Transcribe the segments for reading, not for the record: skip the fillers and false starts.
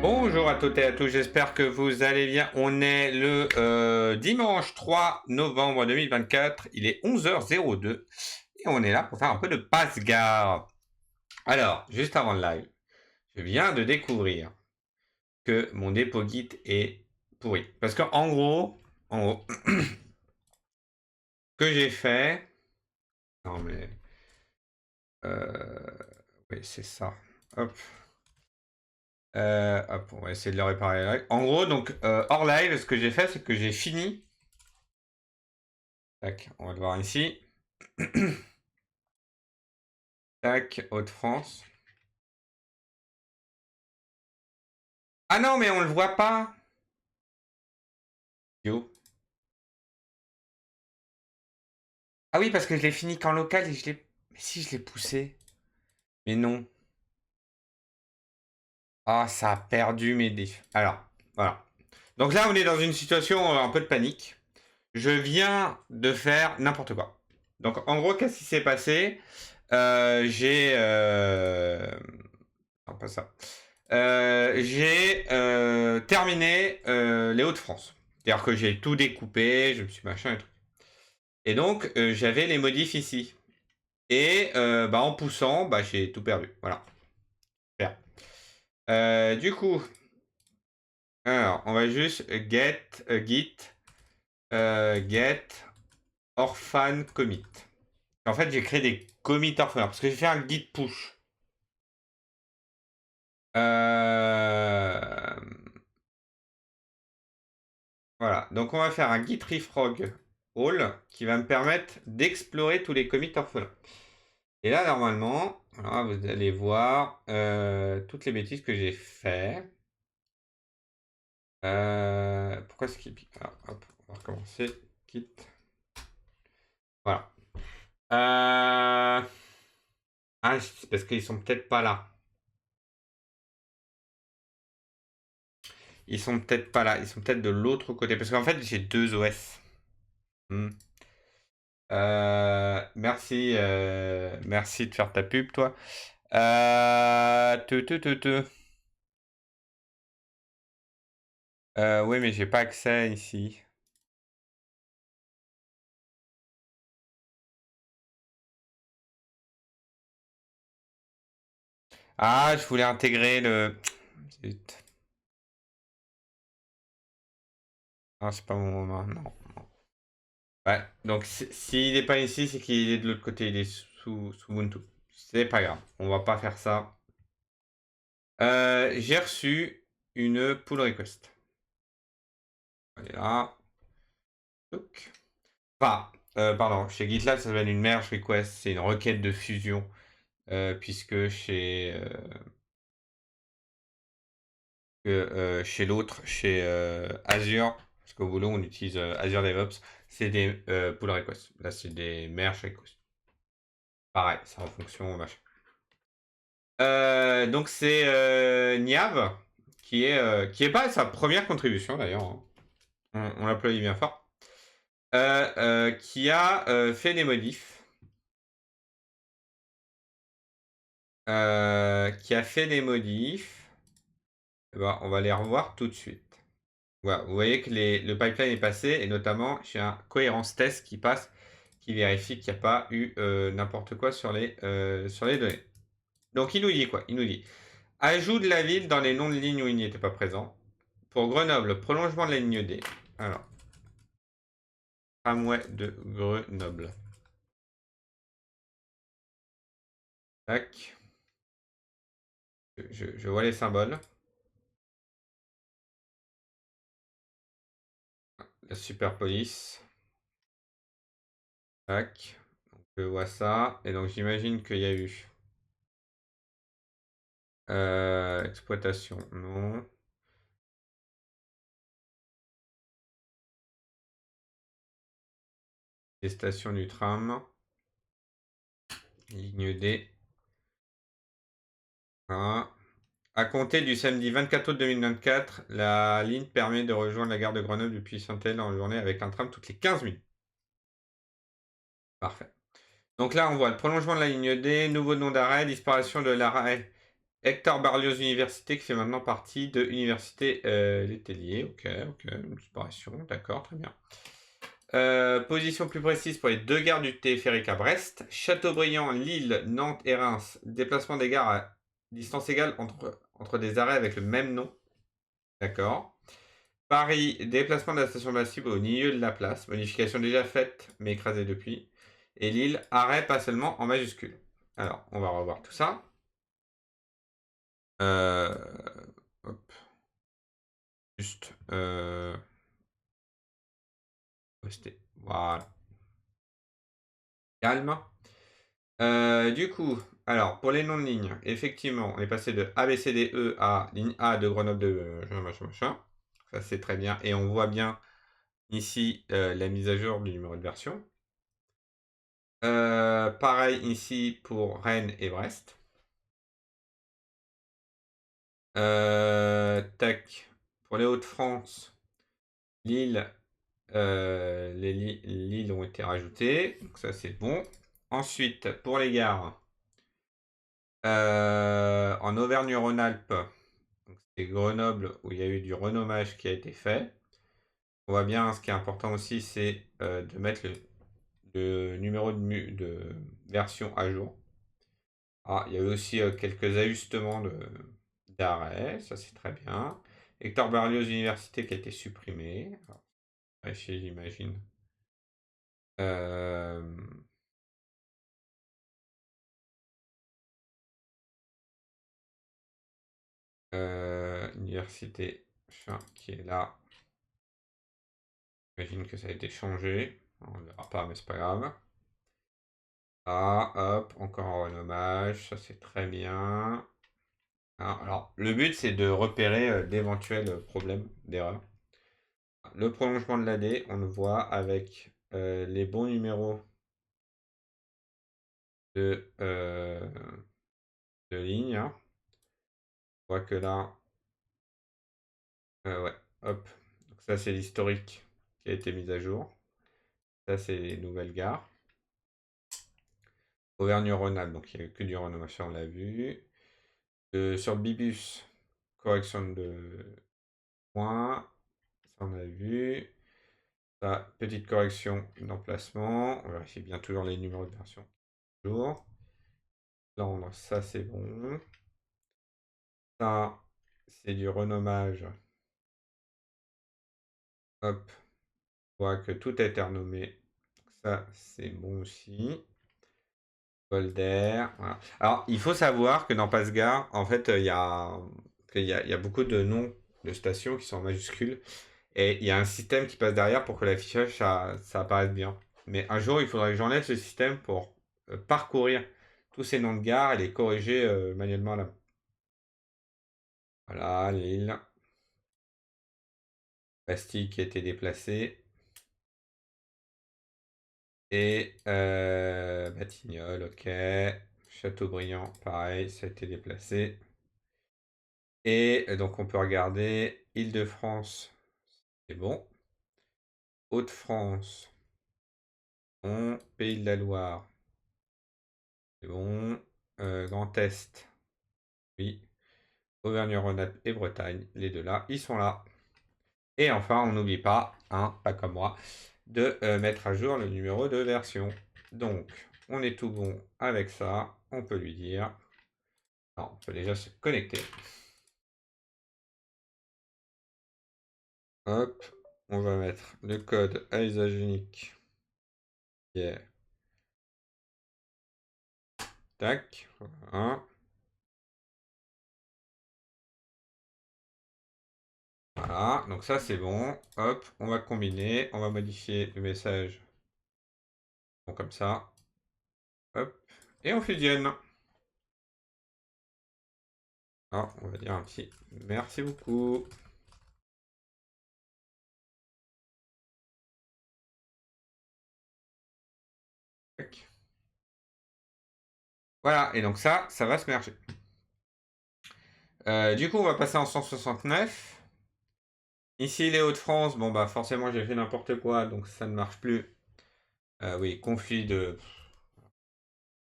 Bonjour à toutes et à tous, j'espère que vous allez bien. On est le dimanche 3 novembre 2024, il est 11h02 et on est là pour faire un peu de passe-gare. Alors, juste avant le live, je viens de découvrir que mon dépôt Git est pourri. Parce qu'en gros, que j'ai fait... Non mais... Oui, c'est ça. Hop. Hop, on va essayer de le réparer. En gros, donc, hors live, ce que j'ai fait, c'est que j'ai fini. Tac, on va le voir ici. Tac, Hauts-de-France. Ah non, mais on le voit pas. Yo. Ah oui, parce que je l'ai fini qu'en local et je l'ai... Mais si, je l'ai poussé. Mais non. Ah, ça a perdu mes diffs. Alors, voilà. Donc là, on est dans une situation un peu de panique. Je viens de faire n'importe quoi. Donc, en gros, qu'est-ce qui s'est passé? J'ai... Non, pas ça. J'ai terminé les Hauts-de-France. C'est-à-dire que j'ai tout découpé, je me suis machin et tout. Et donc, j'avais les modifs ici. Et en poussant, j'ai tout perdu. Voilà. Super. Du coup, alors, on va juste get orphan commit. En fait, j'ai créé des commits orphelins parce que j'ai fait un git push. Voilà. Donc, on va faire un git refrog all qui va me permettre d'explorer tous les commits orphelins. Et là, normalement, voilà, vous allez voir toutes les bêtises que j'ai fait. Pourquoi skip? Alors, hop, on va recommencer. Quitte. Voilà. Ah, c'est parce qu'ils sont peut-être pas là. Ils sont peut-être pas là. Ils sont peut-être de l'autre côté. Parce qu'en fait, j'ai deux OS. Hmm. Merci, merci de faire ta pub, toi. Te, te, te, te. Oui, mais j'ai pas accès ici. Ah, je voulais intégrer le... Zut. Non, c'est pas mon moment. Non. Ouais, donc s'il n'est pas ici, c'est qu'il est de l'autre côté, il est sous Ubuntu. C'est pas grave, on va pas faire ça. J'ai reçu une pull request. Elle est là. Donc. Enfin, pardon, chez GitLab, ça s'appelle une merge request, c'est une requête de fusion. Puisque chez l'autre, chez Azure, parce qu'au boulot, on utilise Azure DevOps, c'est des pull requests. Là, c'est des merge requests. Pareil, c'est en fonction machin. Donc c'est Niav qui est pas sa première contribution d'ailleurs, hein. On l'applaudit bien fort. Qui a fait des modifs. Qui a fait des modifs. Eh ben, on va les revoir tout de suite. Voilà, vous voyez que le pipeline est passé et notamment j'ai un cohérence test qui passe, qui vérifie qu'il n'y a pas eu n'importe quoi sur les données. Donc il nous dit quoi? Il nous dit ajout de la ville dans les noms de lignes où il n'y était pas présent. Pour Grenoble, prolongement de la ligne D. Alors, tramway de Grenoble. Tac. Je vois les symboles. La super police. Tac. Donc, je vois ça. Et donc, j'imagine qu'il y a eu exploitation. Non. Les stations du tram. Ligne D. Voilà. À compter du samedi 24 août 2024, la ligne permet de rejoindre la gare de Grenoble depuis Saint-Étienne en journée avec un tram toutes les 15 minutes. Parfait. Donc là, on voit le prolongement de la ligne D, nouveau nom d'arrêt, disparition de l'arrêt Hector Berlioz Université qui fait maintenant partie de Université Les Telliers. Ok, une séparation, d'accord, très bien. Position plus précise pour les deux gares du téléphérique à Brest. Châteaubriand, Lille, Nantes et Reims. Déplacement des gares à distance égale entre des arrêts avec le même nom. D'accord. Paris, déplacement de la station Bastille au milieu de la place. Modification déjà faite, mais écrasée depuis. Et Lille, arrêt pas seulement en majuscule. Alors, on va revoir tout ça. Hop, juste rester. Voilà. Calme. Du coup, alors pour les noms de lignes, effectivement, on est passé de ABCDE à ligne A de Grenoble de machin, machin. Ça, c'est très bien. Et on voit bien ici la mise à jour du numéro de version. Pareil ici pour Rennes et Brest. Tac. Pour les Hauts-de-France, Lille, les Lille ont été rajoutées. Donc ça, c'est bon. Ensuite, pour les gares, en Auvergne-Rhône-Alpes, c'est Grenoble où il y a eu du renommage qui a été fait. On voit bien, ce qui est important aussi, c'est de mettre le numéro de version à jour. Ah, il y a eu aussi quelques ajustements d'arrêt, ça c'est très bien. Hector Berlioz Université qui a été supprimé. Alors, vérifier, j'imagine. Euh, Université qui est là. J'imagine que ça a été changé. On ne verra pas, mais c'est pas grave. Ah, hop, encore un renommage, ça c'est très bien. Ah, alors, le but c'est de repérer d'éventuels problèmes d'erreur. Le prolongement de l'AD, on le voit avec les bons numéros de, de ligne, hein. On voit que là, ouais, hop. Donc ça c'est l'historique qui a été mis à jour. Ça c'est les nouvelles gares. Auvergne-Rhône-Alpes, donc il n'y a que du renommage, on l'a vu. Sur le Bibus, correction de points, ça on a vu. Ça, petite correction d'emplacement. On vérifie bien toujours les numéros de version. Toujours. Là, ça c'est bon. Ça, c'est du renommage. Hop, on voit que tout a été renommé. Ça, c'est bon aussi. Polder, voilà. Alors, il faut savoir que dans Passegard, en fait, il y a beaucoup de noms de stations qui sont en majuscules. Et il y a un système qui passe derrière pour que l'affichage, ça apparaisse bien. Mais un jour, il faudrait que j'enlève ce système pour parcourir tous ces noms de gares et les corriger manuellement là. Voilà, Lille. Bastille qui a été déplacée. Et Batignolles, ok. Châteaubriand, pareil, ça a été déplacé. Et donc on peut regarder Île-de-France, c'est bon. Hauts-de-France, bon. Pays de la Loire, c'est bon. Grand Est, oui. Auvergne-Rhône-Alpes et Bretagne, les deux là, ils sont là. Et enfin, on n'oublie pas, hein, pas comme moi, de mettre à jour le numéro de version. Donc, on est tout bon avec ça. On peut lui dire. Non, on peut déjà se connecter. Hop, on va mettre le code à usage unique. Yeah. Tac, voilà. Voilà, donc ça c'est bon. Hop, on va combiner, on va modifier le message. Bon, comme ça. Hop, et on fusionne. Alors, on va dire un petit merci beaucoup. Tac. Voilà, et donc ça va se merger. Du coup, on va passer en 169. Ici, les Hauts-de-France, bon bah forcément j'ai fait n'importe quoi, donc ça ne marche plus. Oui, conflit de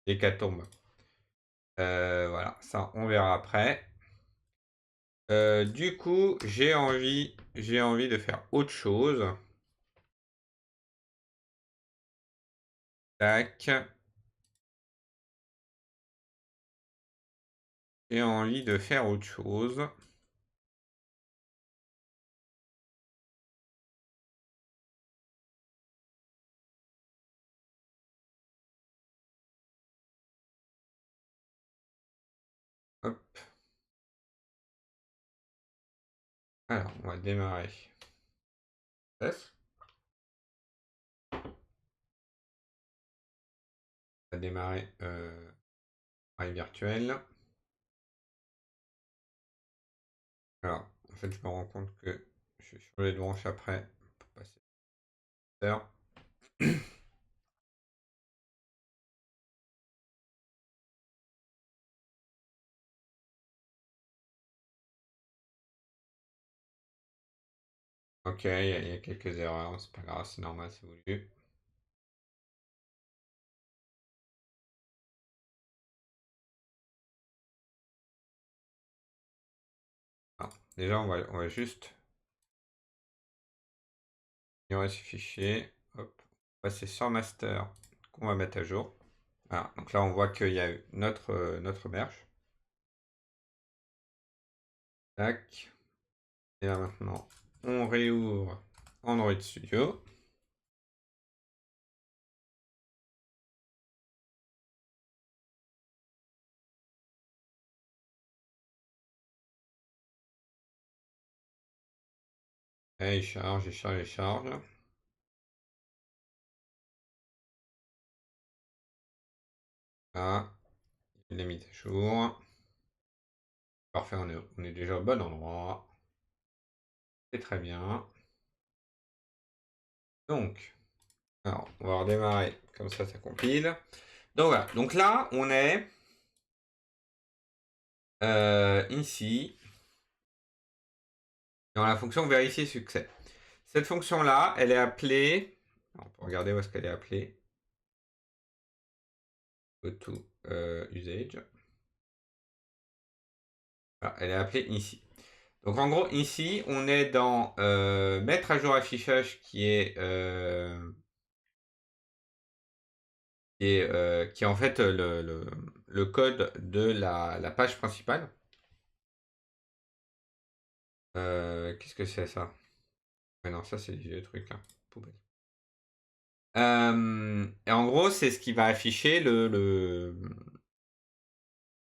hécatombe. Voilà, ça on verra après. Du coup, j'ai envie de faire autre chose. Tac. J'ai envie de faire autre chose. Hop. Alors, on va démarrer. Test. On va démarrer Paris virtuel. Alors, en fait, je me rends compte que je suis sur les branches après pour passer l'heure. Ok, il y a quelques erreurs, c'est pas grave, c'est normal, c'est voulu. Alors, déjà, on va juste ignorer ce fichier. Hop, passer sur master qu'on va mettre à jour. Voilà, donc là, on voit qu'il y a eu notre merge. Tac. Et là maintenant, on réouvre Android Studio. Et il charge, il charge, il charge. Là, il est mis à jour. Parfait, on est déjà au bon endroit. C'est très bien. Donc, alors, on va redémarrer, comme ça compile. Donc voilà, donc là, on est ici, dans la fonction vérifier succès. Cette fonction-là, elle est appelée, on peut regarder où est-ce qu'elle est appelée. Go to usage. Voilà, elle est appelée ici. Donc en gros, ici, on est dans mettre à jour affichage qui est en fait le code de la page principale. Qu'est-ce que c'est ça? Ouais, non, ça c'est des vieux trucs, hein. Poubelle. Et en gros, c'est ce qui va afficher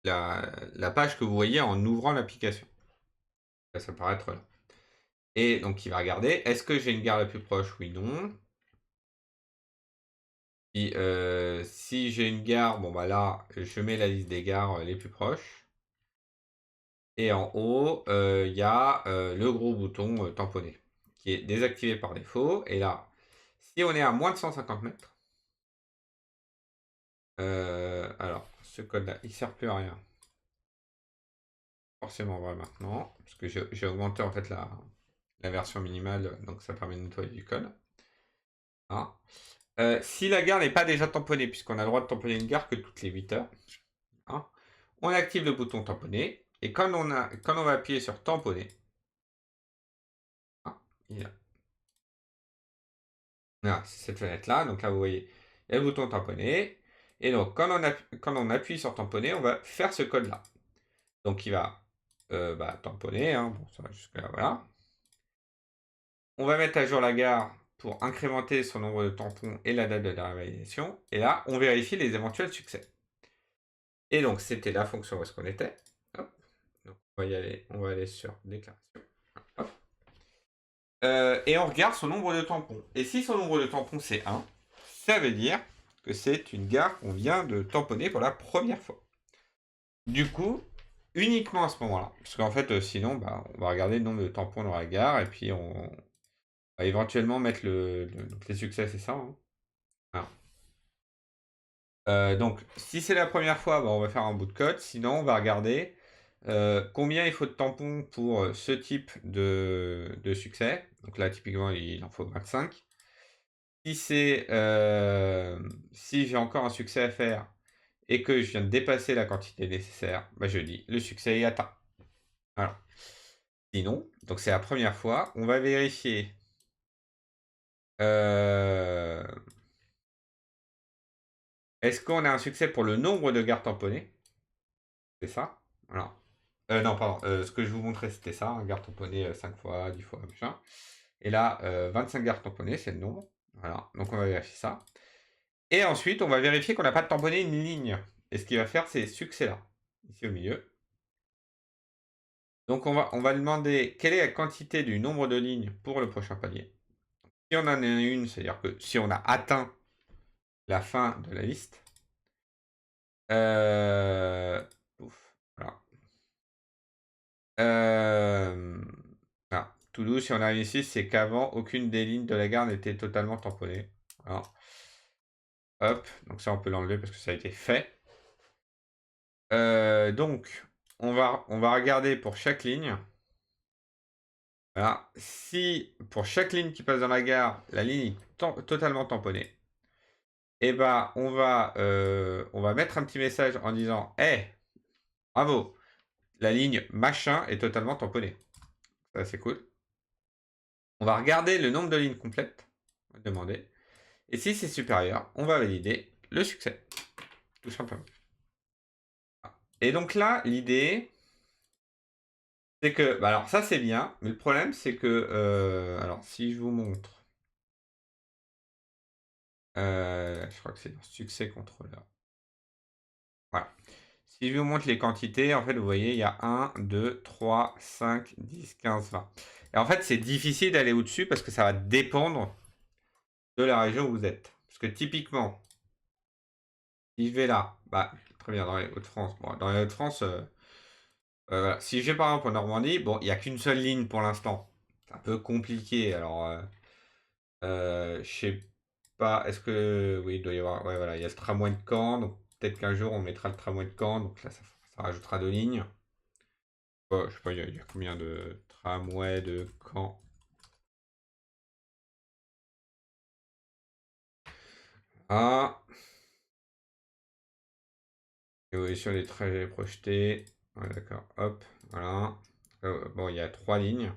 la page que vous voyez en ouvrant l'application. Ça va apparaître là. Et donc, il va regarder, est-ce que j'ai une gare la plus proche? Oui, non. Si j'ai une gare, bon bah là, je mets la liste des gares les plus proches. Et en haut, il y a le gros bouton tamponner, qui est désactivé par défaut. Et là, si on est à moins de 150 mètres, alors ce code-là, il sert plus à rien. Forcément vrai maintenant, parce que j'ai augmenté en fait la version minimale, donc ça permet de nettoyer du code. Hein. Si la gare n'est pas déjà tamponnée, puisqu'on a le droit de tamponner une gare que toutes les 8 heures, hein, on active le bouton tamponner, et quand on va appuyer sur tamponner, hein, il y a voilà, c'est cette fenêtre-là, donc là vous voyez, il y a le bouton tamponner, et donc quand on appuie sur tamponner, on va faire ce code-là. Donc il va tamponner, hein, bon ça va jusque là, voilà. On va mettre à jour la gare pour incrémenter son nombre de tampons et la date de la validation. Et là, on vérifie les éventuels succès. Et donc, c'était la fonction où est-ce qu'on était. Hop. Donc, on va y aller. On va aller sur déclaration. Hop. Et on regarde son nombre de tampons. Et si son nombre de tampons, c'est 1, ça veut dire que c'est une gare qu'on vient de tamponner pour la première fois. Du coup, uniquement à ce moment-là. Parce qu'en fait, sinon, on va regarder le nombre de tampons dans la gare et puis on va éventuellement mettre donc les succès, c'est ça, hein. Voilà. Donc, si c'est la première fois, on va faire un bout de code. Sinon, on va regarder combien il faut de tampons pour ce type de succès. Donc là, typiquement, il en faut 25. Si j'ai encore un succès à faire et que je viens de dépasser la quantité nécessaire, bah, je dis: «Le succès est atteint». Voilà. Sinon, donc c'est la première fois, on va vérifier, heu, est-ce qu'on a un succès pour le nombre de gares tamponnées? C'est ça? Voilà. Non, pardon, ce que je vous montrais, c'était ça, hein, gare tamponnée, 5 fois, 10 fois, machin. Et là, 25 gares tamponnées, c'est le nombre. Voilà, donc on va vérifier ça. Et ensuite, on va vérifier qu'on n'a pas tamponné une ligne. Et ce qu'il va faire, c'est succès-là, ici au milieu. Donc on va demander quelle est la quantité du nombre de lignes pour le prochain palier. Si on en a une, c'est-à-dire que si on a atteint la fin de la liste, ouf, voilà. Voilà. To do, si on arrive ici, c'est qu'avant, aucune des lignes de la gare n'était totalement tamponnée. Voilà. Hop, donc ça, on peut l'enlever parce que ça a été fait. Donc, on va regarder pour chaque ligne. Voilà. Si pour chaque ligne qui passe dans la gare, la ligne est totalement tamponnée, et ben, on va mettre un petit message en disant: «Hey, bravo, la ligne machin est totalement tamponnée». Ça, c'est cool. On va regarder le nombre de lignes complètes, on va demander, et si c'est supérieur, on va valider le succès, tout simplement. Et donc là, l'idée, c'est que, bah, alors ça c'est bien, mais le problème c'est que, alors si je vous montre, je crois que c'est dans succès contrôleur. Voilà. Si je vous montre les quantités, en fait, vous voyez, il y a 1, 2, 3, 5, 10, 15, 20. Et en fait, c'est difficile d'aller au-dessus parce que ça va dépendre de la région où vous êtes. Parce que typiquement, si je vais là, bah, très bien, dans les Hauts-de-France. Bon, dans les Hauts-de-France, voilà. Si je vais par exemple en Normandie, bon, il n'y a qu'une seule ligne pour l'instant. C'est un peu compliqué. Alors, je sais pas, est-ce que oui, il doit y avoir, ouais, voilà, il y a le tramway de Caen, donc peut-être qu'un jour on mettra le tramway de Caen, donc là ça rajoutera 2 lignes. Je sais pas, il y a combien de tramways de Caen? Ah, évolution des trajets projetés. Ouais, d'accord, hop, voilà. Bon, il y a 3 lignes.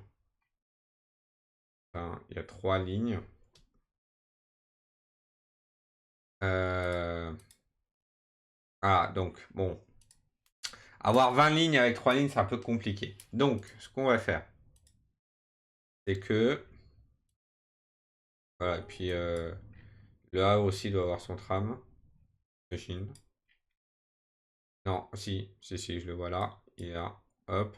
Enfin, il y a 3 lignes. Euh, Ah, donc, bon, avoir 20 lignes avec 3 lignes, c'est un peu compliqué. Donc, ce qu'on va faire, c'est que, voilà, et puis le Havre aussi doit avoir son tram, j'imagine. Non, si, je le vois là, il est là, hop.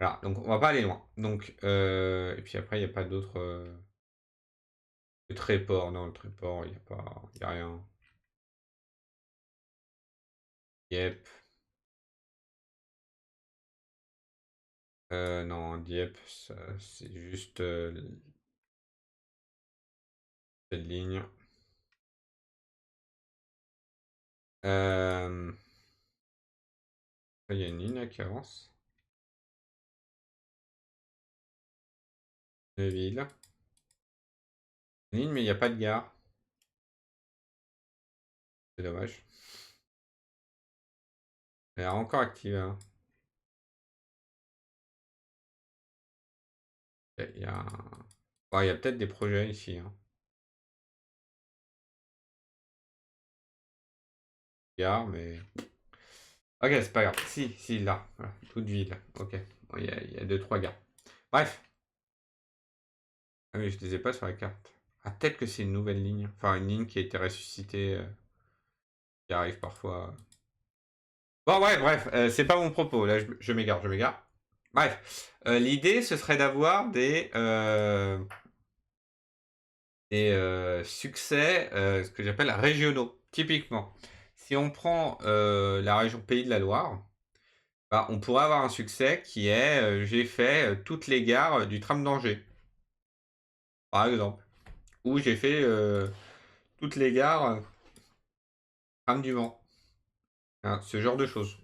Voilà, donc on va pas aller loin. Donc, et puis après, il n'y a pas d'autres. Le Tréport, non, le Tréport, il n'y a pas, il y a rien. Dieppe, non, Dieppe, c'est juste cette ligne. Euh, il y a une ligne là qui avance. Neuville. Une ligne, mais il n'y a pas de gare. C'est dommage. Elle est encore active, hein. Il y a, ouais, il y a peut-être des projets ici, hein. Gare, mais. Ok, c'est pas grave. Si, là. Voilà. Toute ville. Ok. Bon, il y a 2-3 gares. Bref. Ah oui, je ne les ai pas sur la carte. Ah, peut-être que c'est une nouvelle ligne. Enfin, une ligne qui a été ressuscitée, qui arrive parfois. Bon, ouais, bref, c'est pas mon propos. Là, je m'égare, je m'égare. Bref, l'idée, ce serait d'avoir des succès, ce que j'appelle régionaux. Typiquement, si on prend la région Pays de la Loire, bah, on pourrait avoir un succès qui est j'ai fait toutes les gares du tram d'Angers, par exemple. Ou j'ai fait toutes les gares tram du Mans. Hein, ce genre de choses.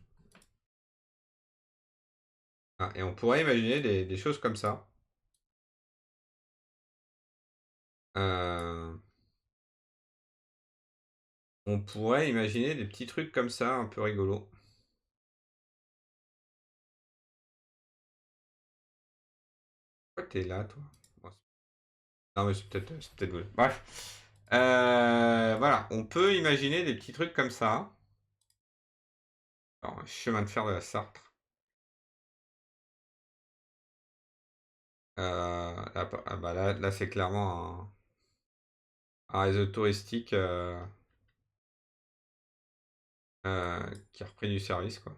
Hein, et on pourrait imaginer des choses comme ça. Euh, on pourrait imaginer des petits trucs comme ça, un peu rigolos. Pourquoi tu là, toi? Bon, non, mais c'est peut-être vous. Bref. Voilà, on peut imaginer des petits trucs comme ça. Alors, chemin de fer de la Sarthe. Là, là, c'est clairement un réseau touristique, qui a repris du service, quoi.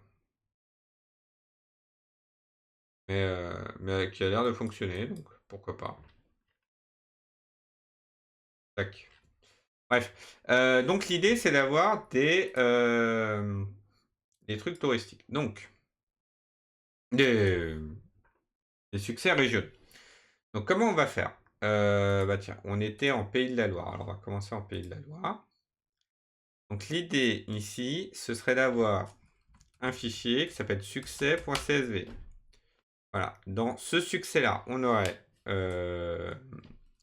Mais qui a l'air de fonctionner, donc pourquoi pas. Tac. Bref, donc l'idée, c'est d'avoir des trucs touristiques. Donc des des succès régionaux. Donc comment on va faire? Bah, tiens, on était en Pays de la Loire. Alors on va commencer en Pays de la Loire. Donc l'idée ici, ce serait d'avoir un fichier qui s'appelle succès.csv. Voilà, dans ce succès-là, on aurait,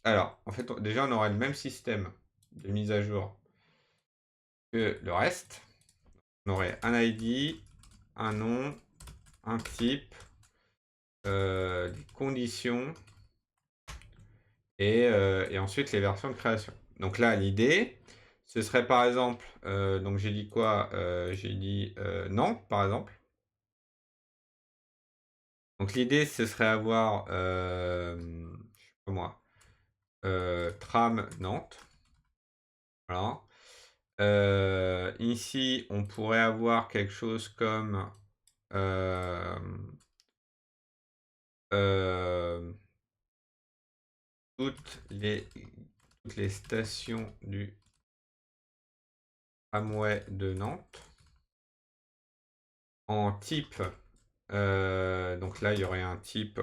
alors en fait, déjà on aurait le même système de mise à jour que le reste. On aurait un ID, un nom, un type, des conditions et ensuite les versions de création. Donc là, l'idée, ce serait par exemple, donc j'ai dit quoi? J'ai dit, Nantes, par exemple. Donc l'idée, ce serait avoir, je sais pas moi, tram Nantes, voilà. Ici, on pourrait avoir quelque chose comme, hem, hem, toutes les toutes les stations du tramway de Nantes. En type, donc là, il y aurait un type,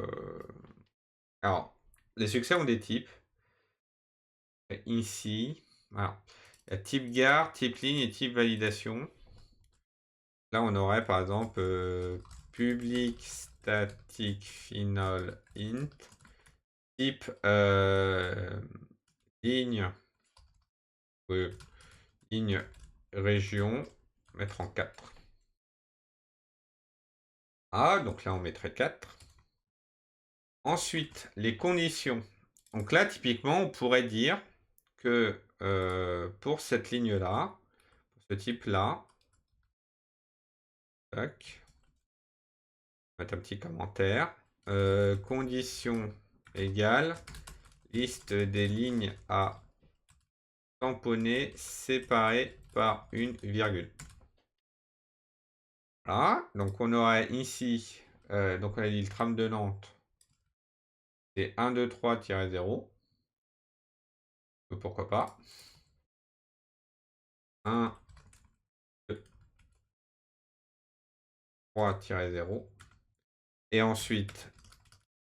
alors, les succès ont des types. Et ici, voilà, il y a type gare, type ligne et type validation. Là, on aurait par exemple, public static final int, type, ligne, ligne région, mettre en 4. Ah, donc là, on mettrait 4. Ensuite, les conditions. Donc là, typiquement, on pourrait dire que, pour cette ligne-là, pour ce type-là, tac, mettre un petit commentaire, condition égale liste des lignes à tamponner séparées par une virgule. Voilà, donc on aurait ici, donc on a dit le tram de Nantes, c'est 1, 2, 3-0, pourquoi pas. 1, 2, 3-0. Et ensuite,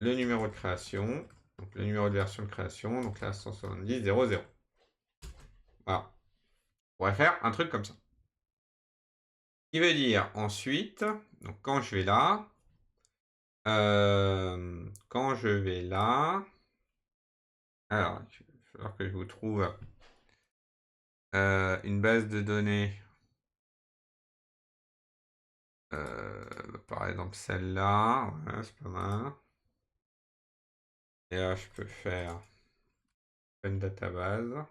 le numéro de création, donc le numéro de version de création, donc là 170.0.0. Voilà. On pourrait faire un truc comme ça. Ce qui veut dire ensuite, donc quand je vais là, alors il va falloir que je vous trouve une base de données, par exemple celle-là, voilà, c'est pas mal. Et là, je peux faire une database,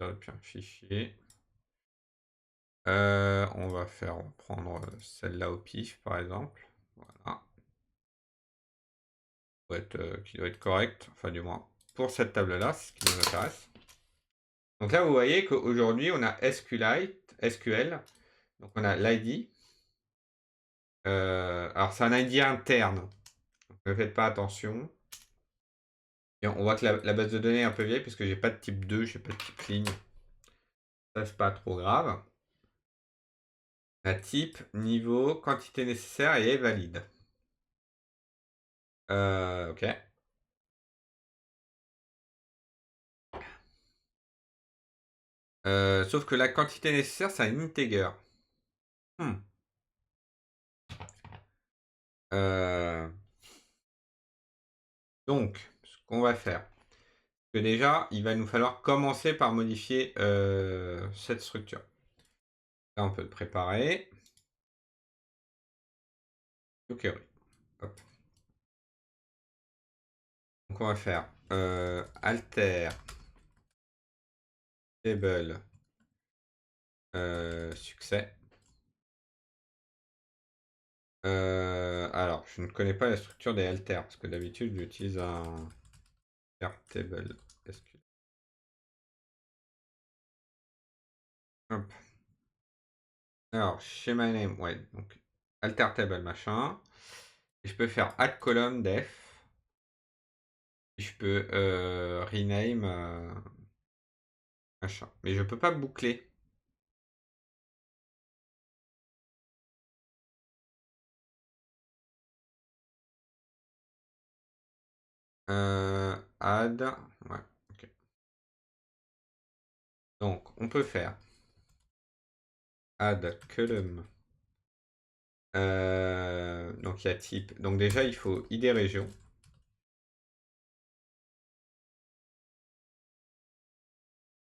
et puis un fichier. On va prendre celle-là au pif, par exemple. Voilà. Qui doit être correct, enfin du moins pour cette table-là, c'est ce qui nous intéresse. Donc là, vous voyez qu'aujourd'hui, on a SQL, donc on a l'ID. Alors c'est un ID interne, donc ne faites pas attention. Et on voit que la base de données est un peu vieille parce que j'ai pas de type 2, j'ai pas de type ligne. Ça, c'est pas trop grave. La type, niveau, quantité nécessaire et est valide. Ok. Sauf que la quantité nécessaire, c'est un integer. Hmm. Donc, ce qu'on va faire, Que déjà, il va nous falloir commencer par modifier, cette structure. Là, on peut le préparer. OK, oui. Hop. Donc on va faire, alter table, succès. Alors, je ne connais pas la structure des alters, parce que d'habitude, j'utilise un alter table SQL. Hop. Alors, chez my name, ouais, donc alter table machin. Et je peux faire add column def. Et je peux rename machin. Mais je peux pas boucler. Add. Ouais, ok. Donc, on peut faire add column. Donc, il y a type. Donc, déjà, il faut ID région.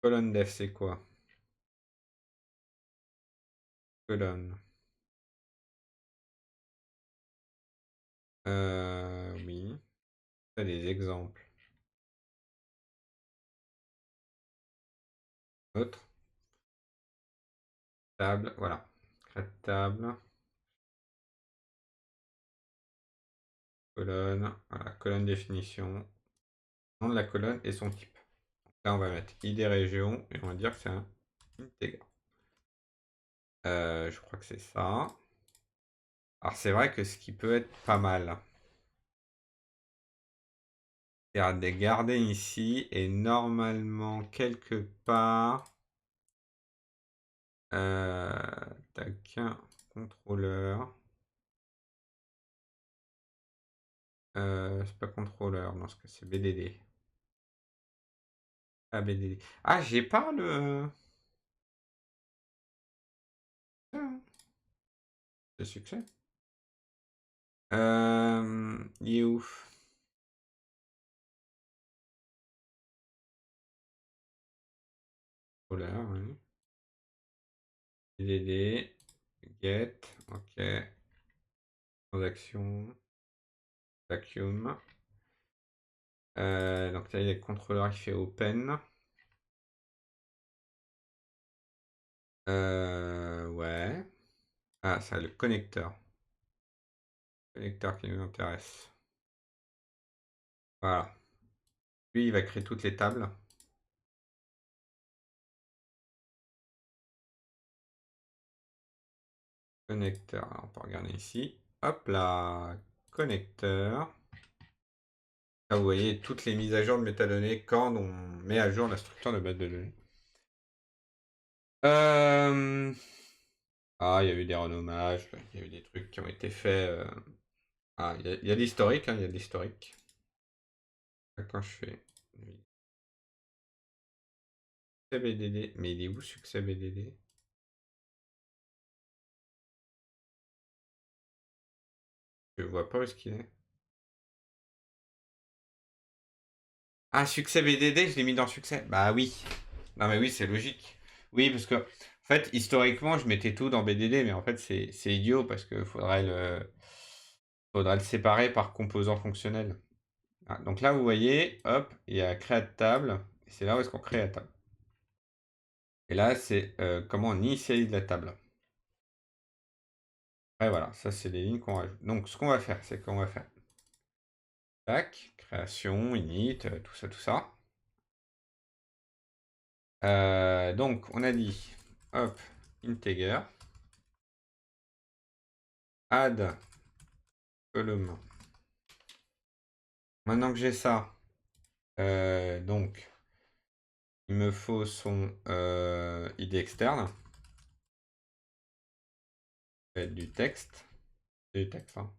Colonne def, c'est quoi? Colonne. Oui. Ça, des exemples. Autre. Table, voilà. Crête table. Colonne. Voilà. Colonne définition. Nom de la colonne et son type. Là, on va mettre ID région et on va dire que c'est un integer. Je crois que c'est ça. Alors, c'est vrai que ce qui peut être pas mal, c'est de garder ici et normalement, quelque part, tac, contrôleur. C'est pas contrôleur, non, que c'est BDD. Ah, BDD. Ah, j'ai pas le. Le succès. Il est où? Contrôleur, oui. BDD. Get. Ok. Transaction. Vacuum. Donc là, il y a le contrôleur qui fait open. Ouais. Ah, ça, le connecteur. Connecteur qui nous intéresse. Voilà. Lui, il va créer toutes les tables. Connecteur. Alors, on peut regarder ici. Hop là. Connecteur. Là, vous voyez toutes les mises à jour de métadonnées quand on met à jour la structure de base de données. Ah, il y a eu des renommages, il y a eu des trucs qui ont été faits. Ah, il y a de l'historique, hein, il y a de l'historique. Quand je fais succès BDD, mais il est où succès BDD? Je vois pas où est-ce qu'il est. Ah, succès BDD, je l'ai mis dans succès. Bah oui. Non mais oui, c'est logique. Oui, parce que en fait, historiquement, je mettais tout dans BDD, mais en fait, c'est idiot parce que faudrait le séparer par composant fonctionnel. Ah, donc là, vous voyez, hop, il y a créa de table, et c'est là où est-ce qu'on crée la table. Et là, c'est comment on initialise la table. Ouais, voilà, ça, c'est les lignes qu'on rajoute. Donc, ce qu'on va faire, c'est qu'on va faire tac, création, init, tout ça, tout ça. Donc, on a dit, hop, integer, add column. Maintenant que j'ai ça, donc, il me faut son ID externe. Ça va être du texte. C'est du texte, hein.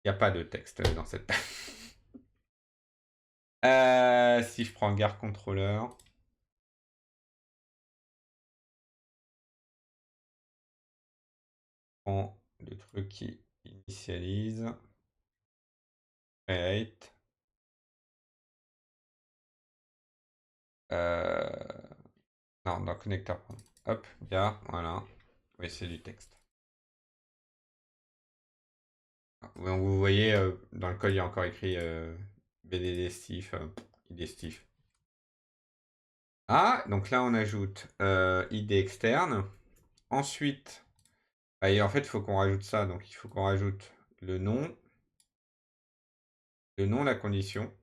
Il n'y a pas de texte dans cette table. Si je prends gare contrôleur, je prends le truc qui initialise, create, Euh, non, dans connecteur, pardon. Hop, voilà. Oui, c'est du texte. Donc vous voyez, dans le code, il y a encore écrit BDD Stif, ID Stif. Ah, donc là, on ajoute ID externe. Ensuite, et en fait, il faut qu'on rajoute ça. Donc, il faut qu'on rajoute le nom, la condition.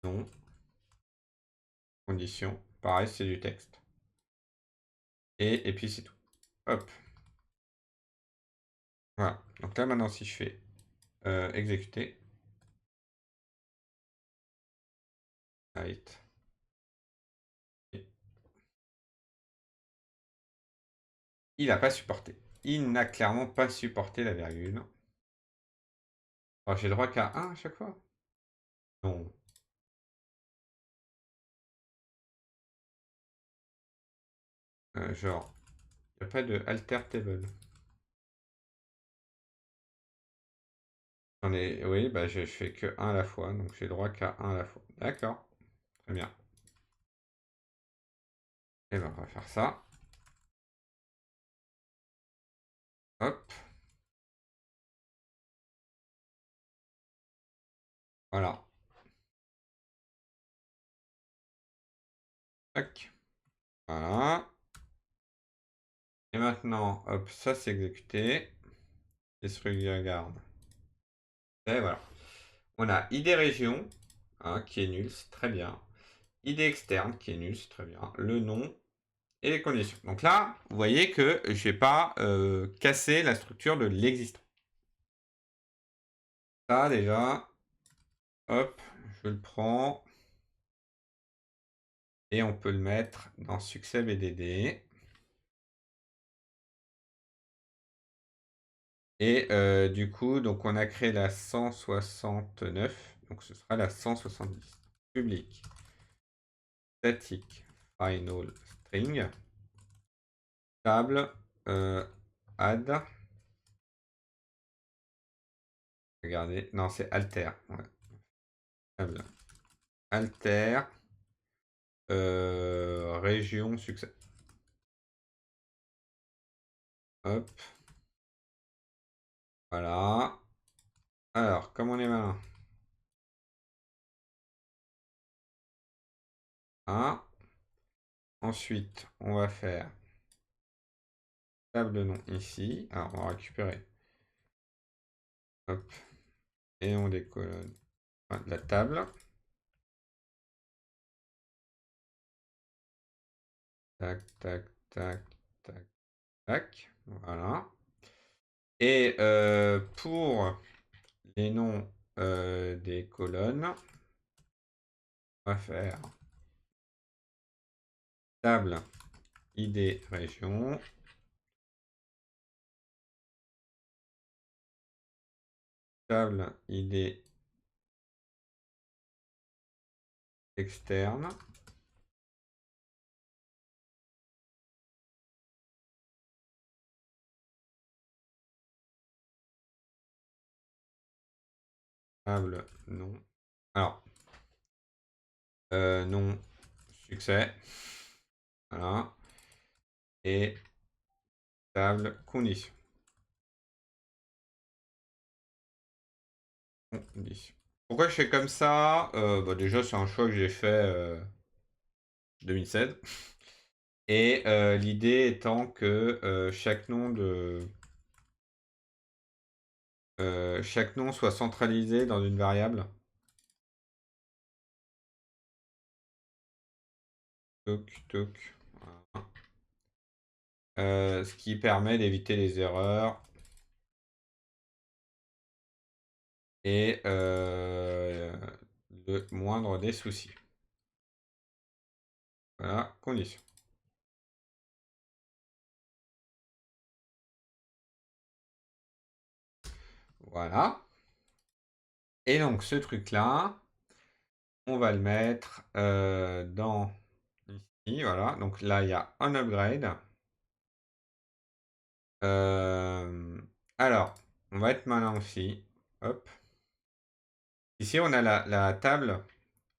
Nom, condition. Pareil, c'est du texte. Et puis, c'est tout. Hop. Voilà. Donc là, maintenant, si je fais exécuter, write, il n'a pas supporté. Il n'a clairement pas supporté la virgule. Alors, j'ai droit qu'à 1 à chaque fois? Non. Genre, il n'y a pas de alter table. Oui, bah, je fais que 1 à la fois, donc j'ai droit qu'à 1 à la fois. D'accord. Très bien. Et ben, on va faire ça. Hop. Voilà. Tac. Voilà. Et maintenant, hop, ça c'est exécuté. Et ce regarde. Et voilà. On a ID région, hein, qui est nul, c'est très bien. ID externe, qui est nul, c'est très bien. Le nom et les conditions. Donc là, vous voyez que je n'ai pas cassé la structure de l'existant. Ça déjà, hop, je le prends. Et on peut le mettre dans succès BDD. Et du coup, donc on a créé la 169, donc ce sera la 170. Public, static, final string, table, add. Regardez, non, c'est alter. Ouais. Table, alter, région, succès. Hop, voilà. Alors, comme on est malin. Hein. Ensuite, on va faire table nom ici. Alors, on va récupérer. Hop. Et on décolonne la table. Tac, tac, tac, tac, tac. Voilà. Et pour les noms des colonnes, on va faire table ID région, table ID externe, table nom. Alors, nom succès. Voilà. Et table condition. Condition. Pourquoi je fais comme ça? Bah déjà, c'est un choix que j'ai fait 2016. Et l'idée étant que chaque nom soit centralisé dans une variable. Toc, toc. Voilà. Ce qui permet d'éviter les erreurs et le moindre des soucis. Voilà, condition. Voilà. Et donc ce truc-là, on va le mettre dans ici. Voilà. Donc là, il y a un upgrade. Alors, on va être malin aussi. Hop. Ici, on a la table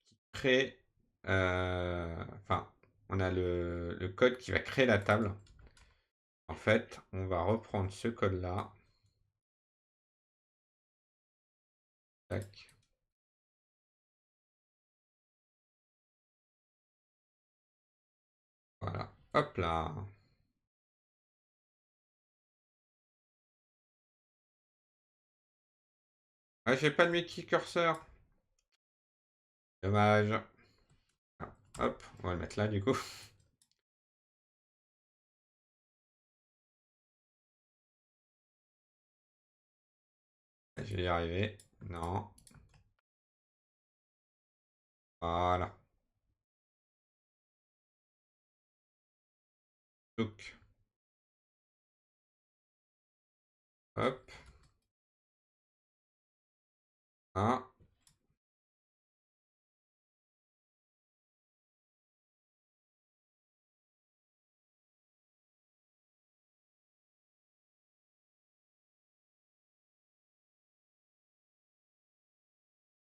qui crée, enfin, on a le code qui va créer la table. En fait, on va reprendre ce code-là. Tac. Voilà. Hop là. Ah, j'ai pas de Mickey curseur. Dommage. Ah, hop, on va le mettre là du coup. Je vais y arriver. Non. Voilà. Donc, hop. Ah,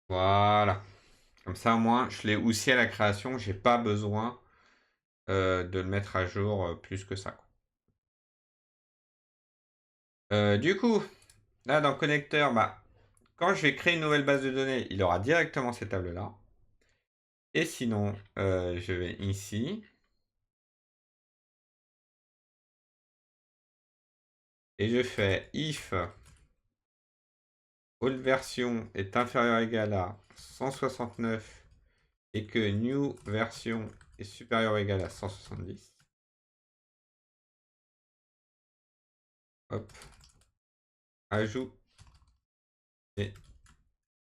voilà. Comme ça, au moins, je l'ai aussi à la création. J'ai pas besoin de le mettre à jour plus que ça, quoi. Du coup, là, dans le connecteur, bah, quand je vais créer une nouvelle base de données, il aura directement ces tables-là. Et sinon, je vais ici. Et je fais if old version est inférieur ou égal à 169 et que new version est supérieur ou égal à 170. Hop. Ajout des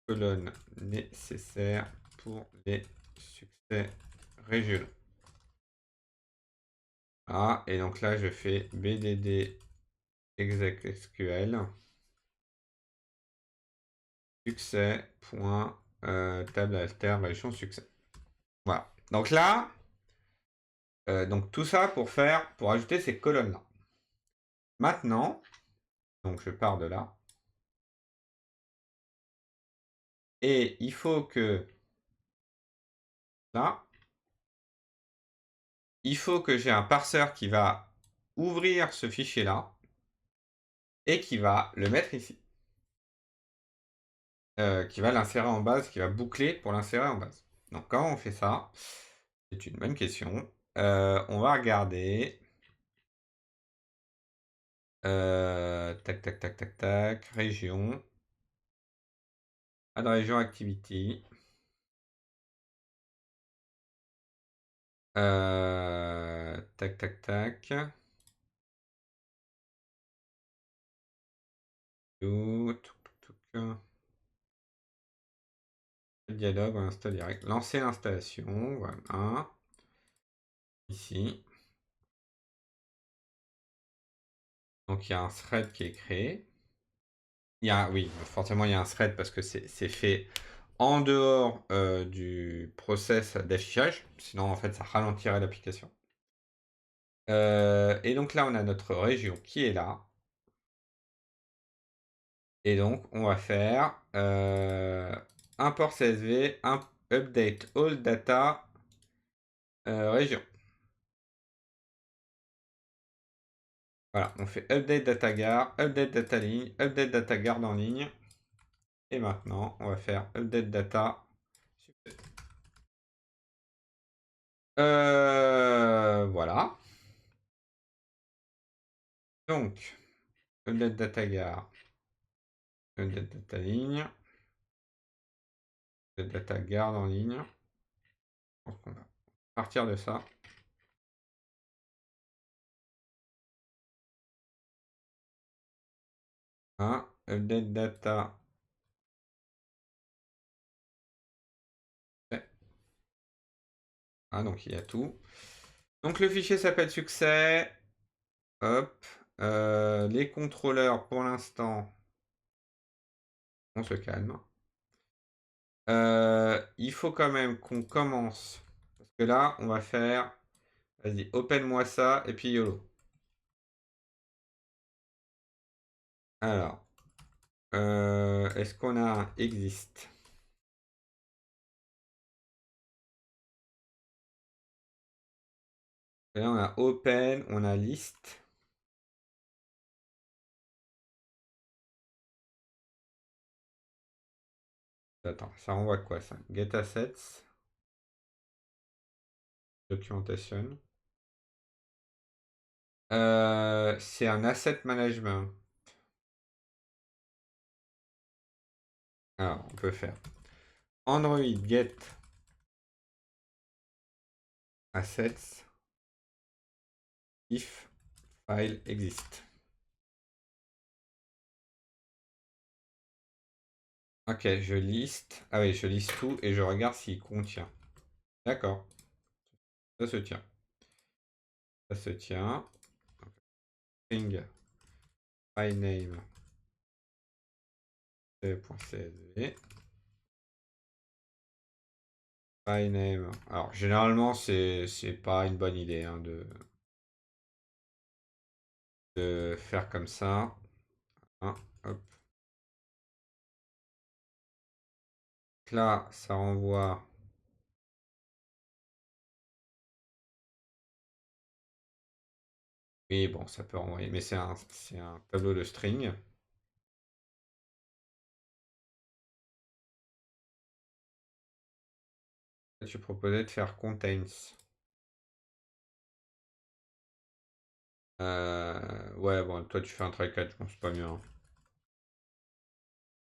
colonnes nécessaires pour les succès régionaux. Ah, et donc là, je fais bdd exec SQL succès point table alter région succès. Voilà. Donc là, donc tout ça pour ajouter ces colonnes-là. Maintenant, donc je pars de là. Et il faut que là, il faut que j'ai un parseur qui va ouvrir ce fichier-là et qui va le mettre ici. Qui va l'insérer en base, qui va boucler pour l'insérer en base. Donc comment on fait ça? C'est une bonne question. On va regarder. Tac, tac, tac, tac, tac. Région. Add région activity. Tac, tac, tac. Dialogue, on installe direct. Lancer l'installation, voilà. Ici. Donc il y a un thread qui est créé. Oui, forcément il y a un thread parce que c'est fait en dehors du process d'affichage. Sinon en fait ça ralentirait l'application. Et donc là on a notre région qui est là. Et donc on va faire import CSV, update all data région. Voilà, on fait update data guard, update data ligne, update data guard en ligne. Et maintenant, on va faire update data. Voilà. Donc, update data guard, update data ligne, update data guard en ligne. Donc, on va partir de ça. Update data. Donc il y a tout. Donc le fichier s'appelle succès. Hop. Les contrôleurs, pour l'instant, on se calme. Il faut quand même qu'on commence. Parce que là, on va faire. Vas-y, open-moi ça et puis YOLO. Alors, est-ce qu'on a un exist? Et là, on a open, on a list. Attends, ça renvoie quoi ça? Get assets, documentation. C'est un asset management. Alors, on peut faire Android get assets if file exist. Ok, je liste. Ah oui, je liste tout et je regarde s'il contient. D'accord, ça se tient. Ça se tient. String file name .csv. File name. Alors, généralement, c'est pas une bonne idée hein, de faire comme ça. Hein, hop. Là, ça renvoie. Oui, bon, ça peut renvoyer, mais c'est un tableau de string. Là, tu proposais de faire contains. Ouais, bon, toi, tu fais un try catch, je pense pas mieux.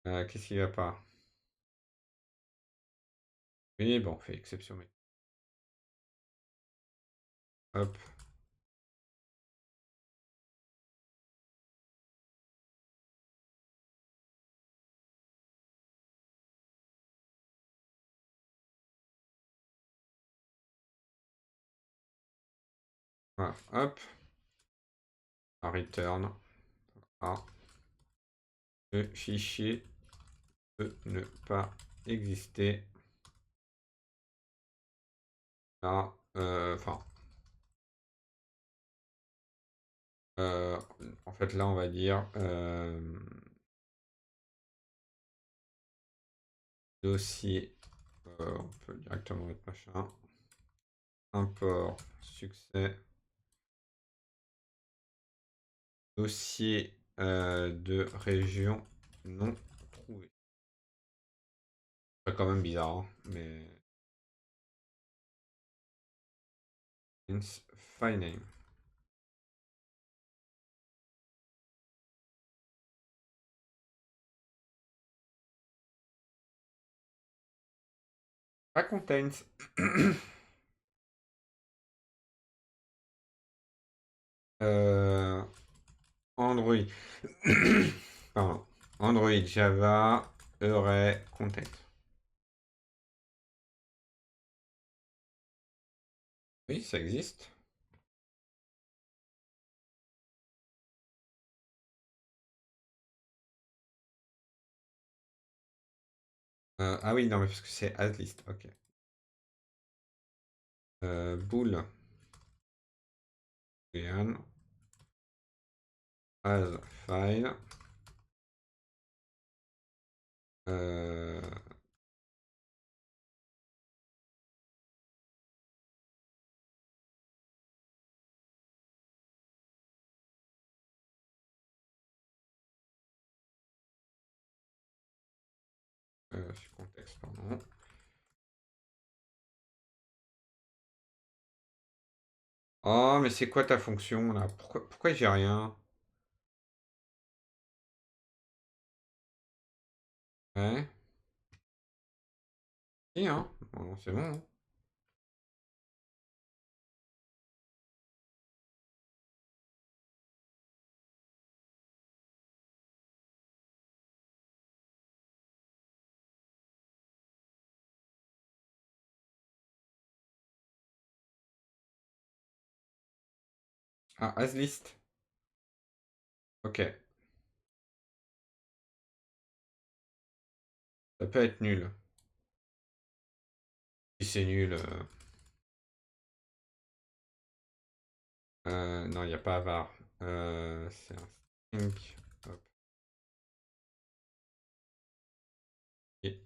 Hein. Qu'est-ce qu'il va pas? Oui, bon, on fait exception, mec. Hop. Voilà, hop. Un return. Ah. Le fichier peut ne pas exister. Là, enfin, euh, en fait, là, on va dire dossier. On peut directement mettre machin. Import succès. Dossier de région non trouvé. C'est quand même bizarre, hein, mais. File name. Pas contains. Android. Pardon. Android, Java, Array, content. Oui, ça existe. Ah oui, non, mais parce que c'est as list. Ok. Bool. Boolean. As file. Euh, sur contexte, pardon. Oh, mais c'est quoi ta fonction là? Pourquoi j'ai rien? Ouais. Si, hein? Bon, c'est bon. Hein. Ah, as list. Ok. Ça peut être nul. Si c'est nul. Non, il n'y a pas var. C'est un string. Hop. Et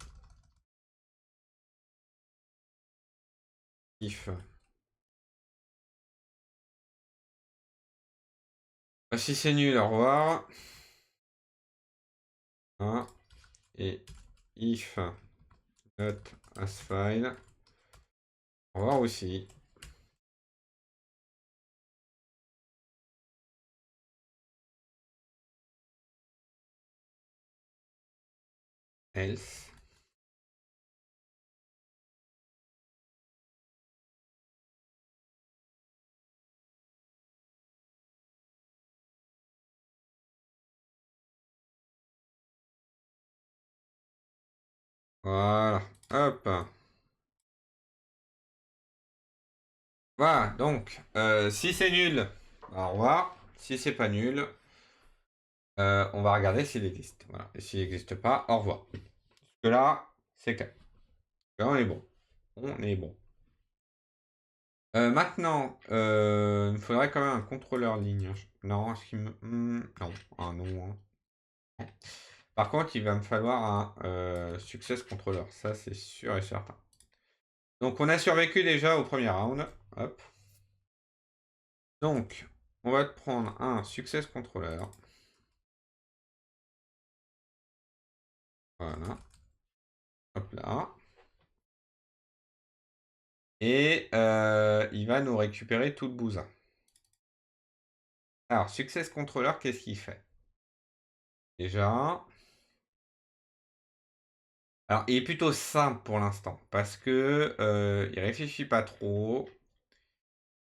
if. Si c'est nul, au revoir. Hein, et if not as file, au revoir aussi. Else. Voilà. Hop. Voilà, donc, si c'est nul, au revoir. Si c'est pas nul, on va regarder s'il existe. Voilà. Et s'il n'existe pas, au revoir. Parce que là, c'est clair. Là, on est bon. On est bon. Maintenant, il me faudrait quand même un contrôleur ligne, hein. Non, est-ce qu'il me... non, un non, hein. Par contre, il va me falloir un success controller. Ça, c'est sûr et certain. Donc, on a survécu déjà au premier round. Hop. Donc, on va te prendre un success controller. Voilà. Hop là. Et il va nous récupérer tout le bousin. Alors, success controller, qu'est-ce qu'il fait? Déjà. Alors, il est plutôt simple pour l'instant. Parce que il réfléchit pas trop.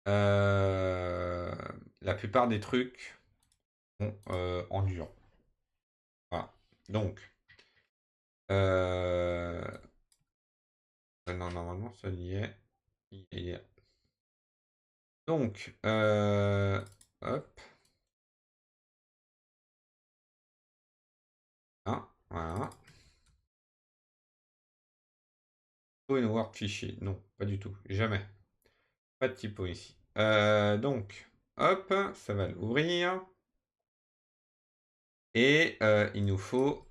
Euh, la plupart des trucs sont en dur. Voilà. Donc, non, normalement, ça y est. Il y est. Donc, hop. Hein, voilà. Typo in Word fichier. Non, pas du tout. Jamais. Pas de typo ici. Donc, hop, ça va l'ouvrir. Et il nous faut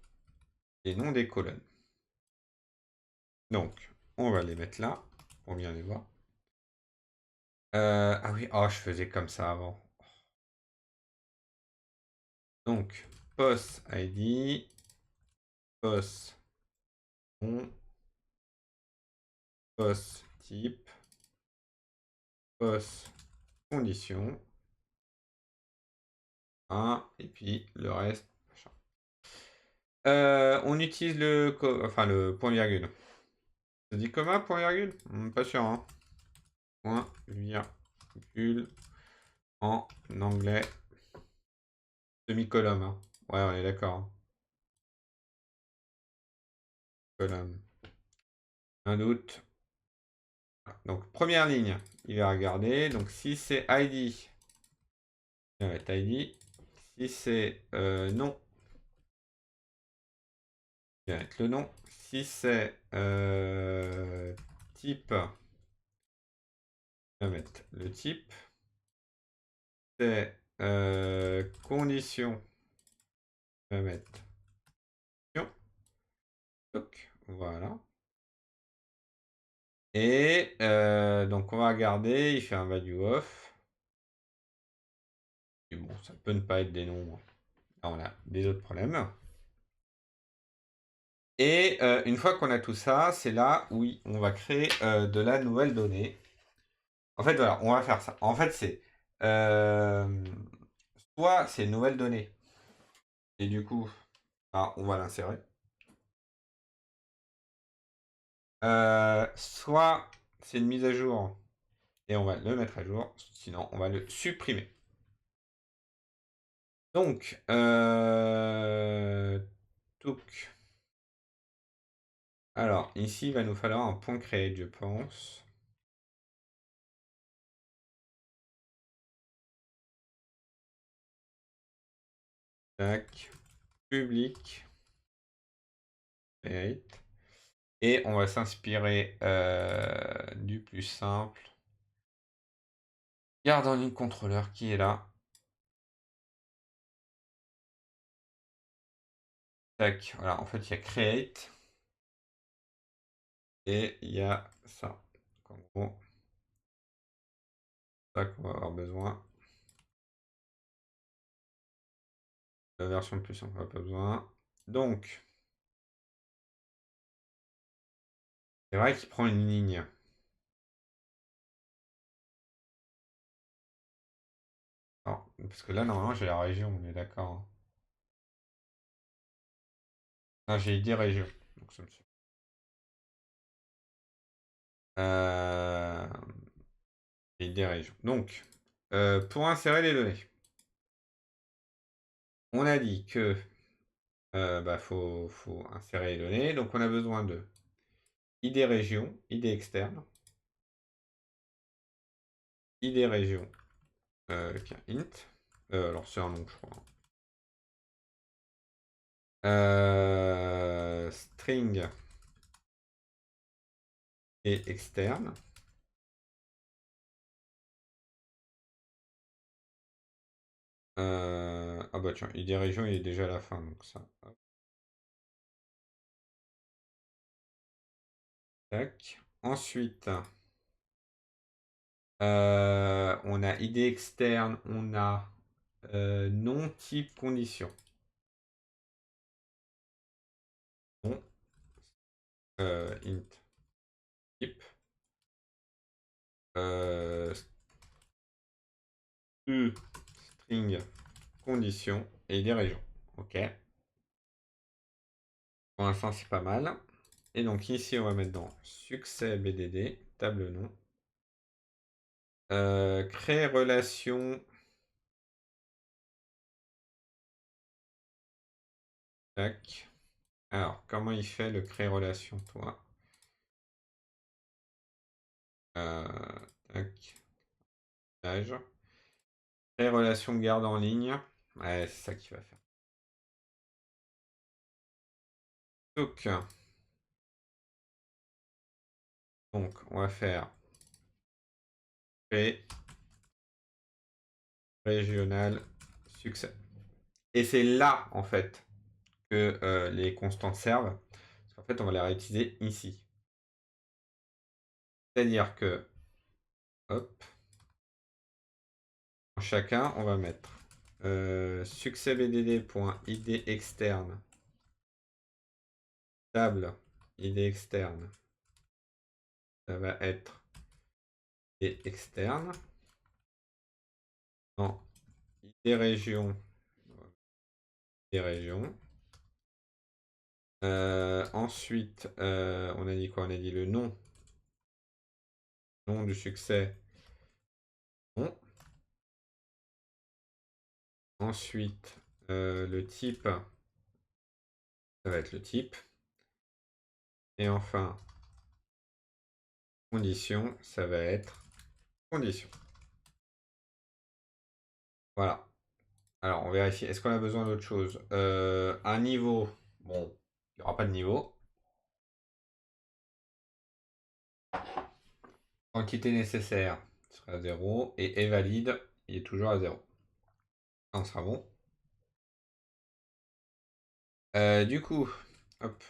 les noms des colonnes. Donc, on va les mettre là, pour bien les voir. Ah oui, oh, je faisais comme ça avant. Donc, post ID, post nom, post type, post condition. Et puis le reste. On utilise enfin, le point virgule. Ça dit comma, point virgule? Pas sûr, hein. Point virgule en anglais. Semi-colonne, hein. Ouais, on est d'accord, hein. Colonne. Un doute. Donc, première ligne, il va regarder. Donc, si c'est ID, il va mettre ID. Si c'est nom, il va mettre le nom. Si c'est type, il va mettre le type. C'est condition, il va mettre condition. Donc, voilà. Et donc, on va regarder. Il fait un value off. Et bon, ça peut ne pas être des nombres. Là, on a des autres problèmes. Et une fois qu'on a tout ça, c'est là où on va créer de la nouvelle donnée. En fait, voilà, on va faire ça. En fait, c'est soit c'est une nouvelle donnée, et du coup, on va l'insérer. Soit c'est une mise à jour, et on va le mettre à jour, sinon on va le supprimer. Donc, touc. Alors, ici, il va nous falloir un point create, je pense. Tac. Public. Create. Et on va s'inspirer du plus simple. Garde en ligne contrôleur qui est là. Tac, voilà, en fait il y a create. Et il y a ça. Donc, en gros, ça qu'on va avoir besoin. La version de plus, on n'a pas besoin. Donc, c'est vrai qu'il prend une ligne. Alors, parce que là, normalement, j'ai la région, on est d'accord, hein. Non, j'ai ID région. Donc, ça me suffit. Euh, ID région. Donc, pour insérer les données, on a dit que faut insérer les données. Donc, on a besoin de ID région, ID externe, ID région, avec un int. Alors, c'est un nom, je crois, hein. String et externe. Ah bah tiens, ID région, il est déjà à la fin, donc ça. Hop, tac. Ensuite, on a ID externe, on a nom, type, condition. Nom, int, type, string, condition et ID région. Ok. Pour l'instant, c'est pas mal. Et donc ici, on va mettre dans succès BDD, table nom. Créer relation. Tac. Alors, comment il fait le créer relation, toi? Euh, tac. Page. Créer relation garde en ligne. Ouais, c'est ça qu'il va faire. Donc, on va faire créer régional succès. Et c'est là, en fait, que les constantes servent. Parce qu'en fait, on va les réutiliser ici. C'est-à-dire que, hop, en chacun, on va mettre succès bdd.id externe, table id externe, ça va être id externe. Non, id région, id région. Ensuite, on a dit quoi? On a dit le nom. Nom du succès. Nom. Ensuite, le type. Ça va être le type. Et enfin, condition, ça va être condition. Voilà. Alors, on vérifie. Est-ce qu'on a besoin d'autre chose? Un niveau. Bon, il n'y aura pas de niveau. Quantité nécessaire sera à 0. Et est valide, il est toujours à 0. On sera bon. Du coup, hop.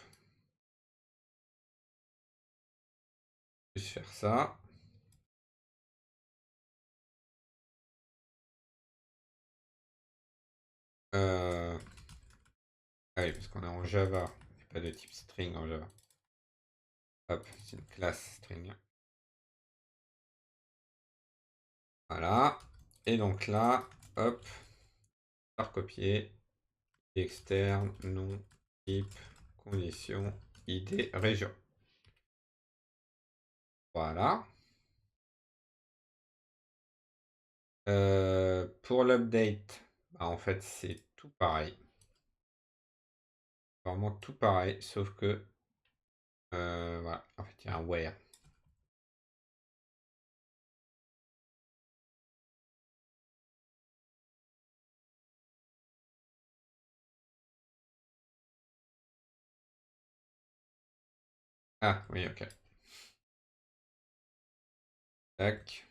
Juste faire ça. Ah oui, parce qu'on est en Java. Il n'y a pas de type string en Java. Hop, c'est une classe string. Voilà. Et donc là, hop, par copier. Externe, nom, type, condition, ID, région. Voilà. Pour l'update, bah, en fait, c'est tout pareil. Vraiment tout pareil, sauf que voilà, en fait, il y a un where. Ah oui, ok. Tac,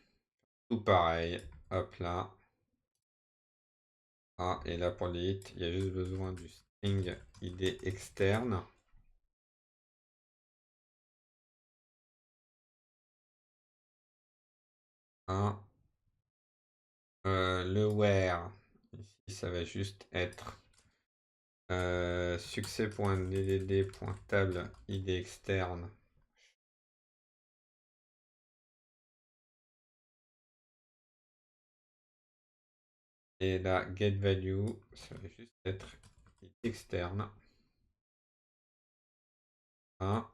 tout pareil. Hop là. Ah, et là pour l'it, il y a juste besoin du string id externe. Hein. Le where, ici ça va juste être Succès.ddd.table id externe. Et la getValue, ça va juste être id externe. Hein.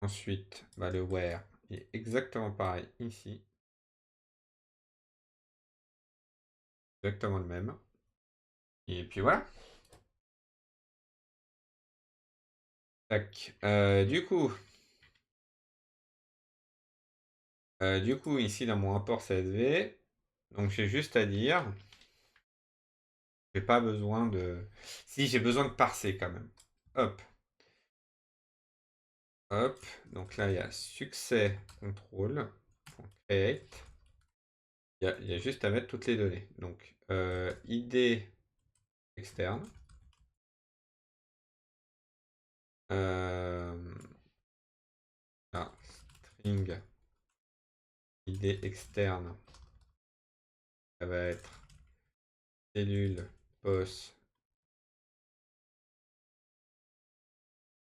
Ensuite, bah, le where est exactement pareil ici. Exactement le même. Et puis voilà. Tac. Du coup, ici dans mon import CSV, donc j'ai juste à dire, j'ai pas besoin de... Si, j'ai besoin de parser quand même. Hop. Hop. Donc là, il y a succès contrôle. Create. Il y a juste à mettre toutes les données. Donc, ID externe. String ID externe. Ça va être cellule post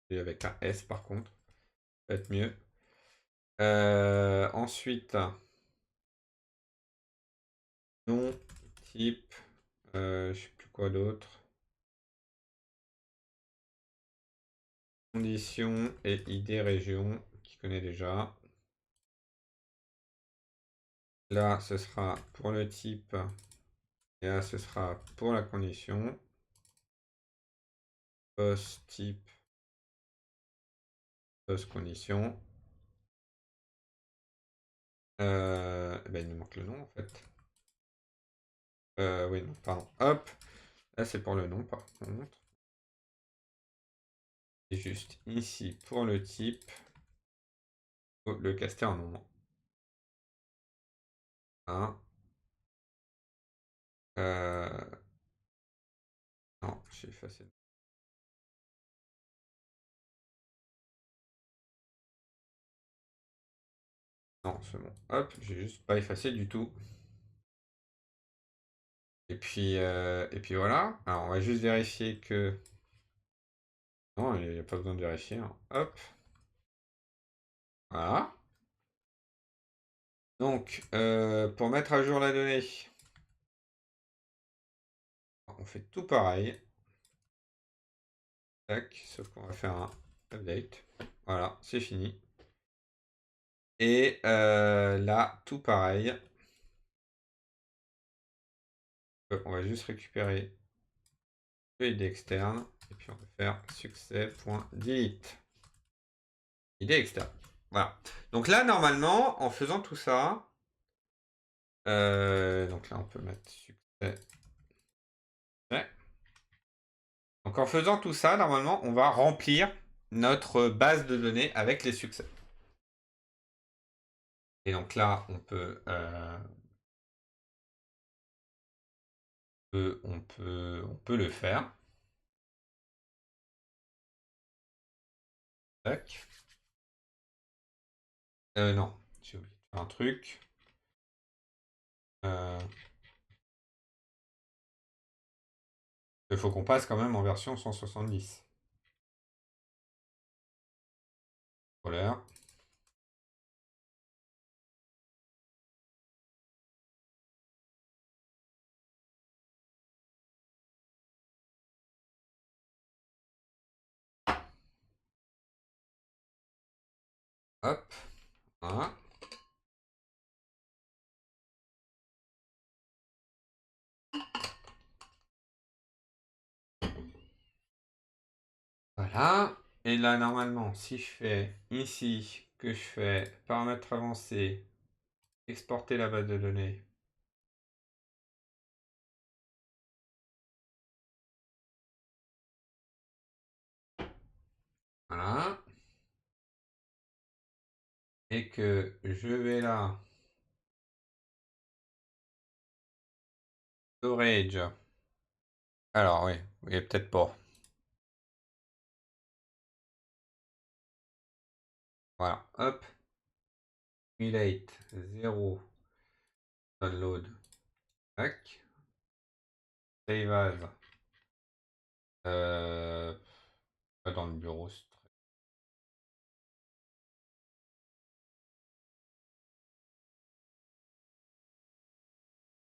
avec un S par contre. Ça va être mieux. Ensuite, nom, type, je sais plus quoi d'autre. Condition et ID région, qui connaît déjà. Là, ce sera pour le type. Et là, ce sera pour la condition. Post type, post condition. Ben, il nous manque le nom en fait. Oui, non, pardon. Hop. Là, c'est pour le nom par contre. Et juste ici pour le type. Faut le caster en nom. Hein. Non, j'ai effacé. Non, c'est bon. Hop, j'ai juste pas effacé du tout. Et puis voilà. Alors, on va juste vérifier que... Non, il n'y a pas besoin de vérifier. Hein. Hop. Voilà. Donc, pour mettre à jour la donnée, on fait tout pareil. Tac, sauf qu'on va faire un update. Voilà, c'est fini. Et là, tout pareil. On va juste récupérer le ID externe. Et puis on va faire succès.delete. ID externe. Voilà. Donc là, normalement, en faisant tout ça, donc là, on peut mettre succès. Ouais. Donc en faisant tout ça, normalement, on va remplir notre base de données avec les succès. Et donc là, on peut le faire. Tac. Non, j'ai oublié de faire un truc. Il faut qu'on passe quand même en version 170. Voilà. Hop. Voilà. Voilà. Et là, normalement, si je fais ici, que je fais paramètres avancés, exporter la base de données. Voilà. Et que je vais là. Storage. Alors oui, peut-être pas. Voilà. Hop. Relate 0. Download. Tac. Save as. Pas dans le bureau, c'est très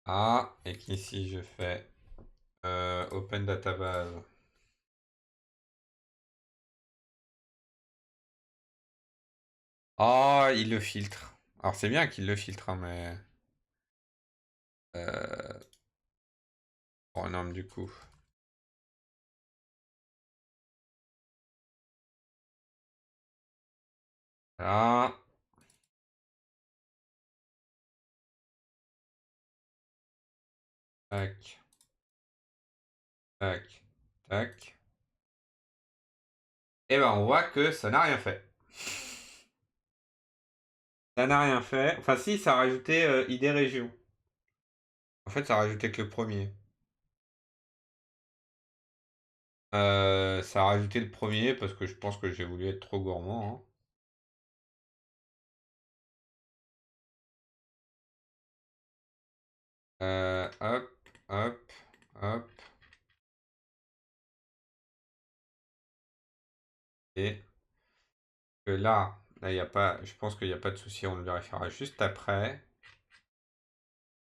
Ah, et qu'ici je fais Open Database. Ah, il le filtre. Alors c'est bien qu'il le filtre, hein, mais... Oh non, mais du coup... Là, tac, tac, tac. Et ben on voit que ça n'a rien fait. Ça n'a rien fait. Enfin si, ça a rajouté ID région. En fait, ça a rajouté que le premier. Ça a rajouté le premier parce que je pense que j'ai voulu être trop gourmand, hein. Hop, hop, hop. Et que là, il y a pas, je pense qu'il n'y a pas de souci, on le vérifiera juste après.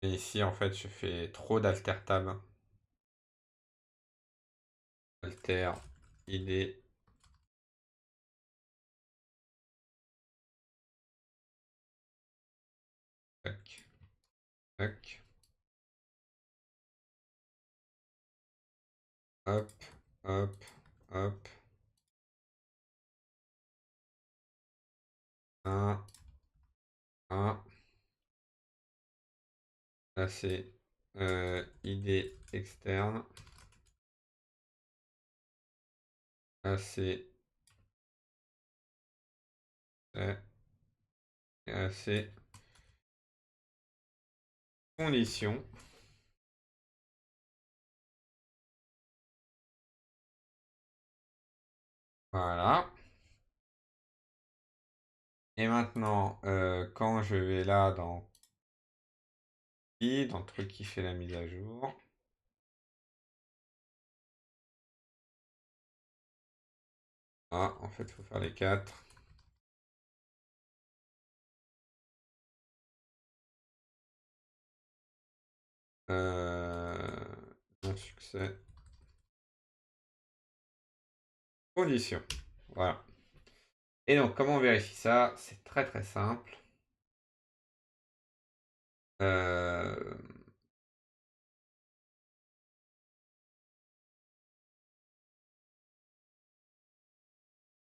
Et ici, en fait, je fais trop d'alter tab. Alter, ID, tac, tac, hop, hop, hop. Un, un. Là, c'est ID externe. Là, c'est c'est condition. Voilà. Et maintenant, quand je vais là dans le truc qui fait la mise à jour, en fait, il faut faire les 4. Non succès. Condition. Voilà. Et donc, comment on vérifie ça? C'est très très simple. Euh,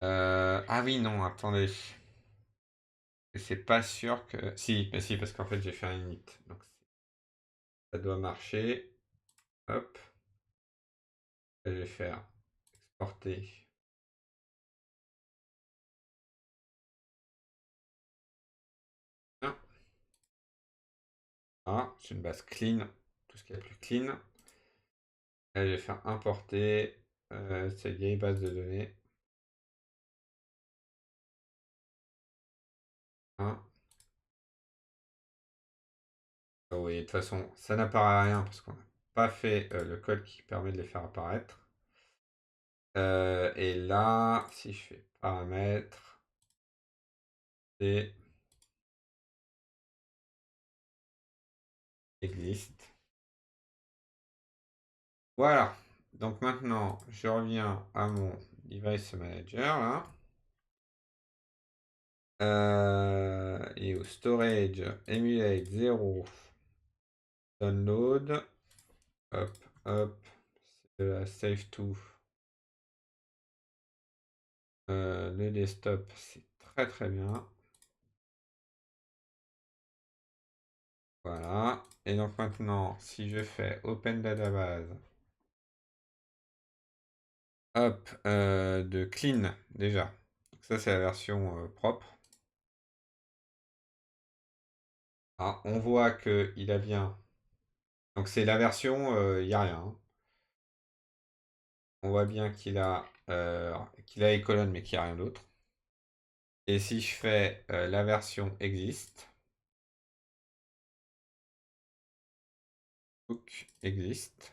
Ah oui, non, attendez. C'est pas sûr que... Si, mais si, parce qu'en fait, j'ai fait un init. Donc, ça doit marcher. Hop. Je vais faire exporter. Ah, c'est une base clean. Tout ce qui est plus clean. Et je vais faire importer cette vieille base de données. Hein. Oui, de toute façon, ça n'apparaît à rien parce qu'on n'a pas fait le code qui permet de les faire apparaître. Et là, si je fais paramètres, c'est existe. Voilà. Donc maintenant, je reviens à mon device manager là. Et au storage, emulate 0, download. Hop, hop. C'est de la save to. Le desktop, c'est très très bien. Voilà. Et donc maintenant, si je fais Open Database, hop, de clean déjà. Donc ça, c'est la version propre. Ah, on voit qu'il a bien. Donc c'est la version, il n'y a rien, hein. On voit bien qu'il a les colonnes, mais qu'il n'y a rien d'autre. Et si je fais la version existe, book existe.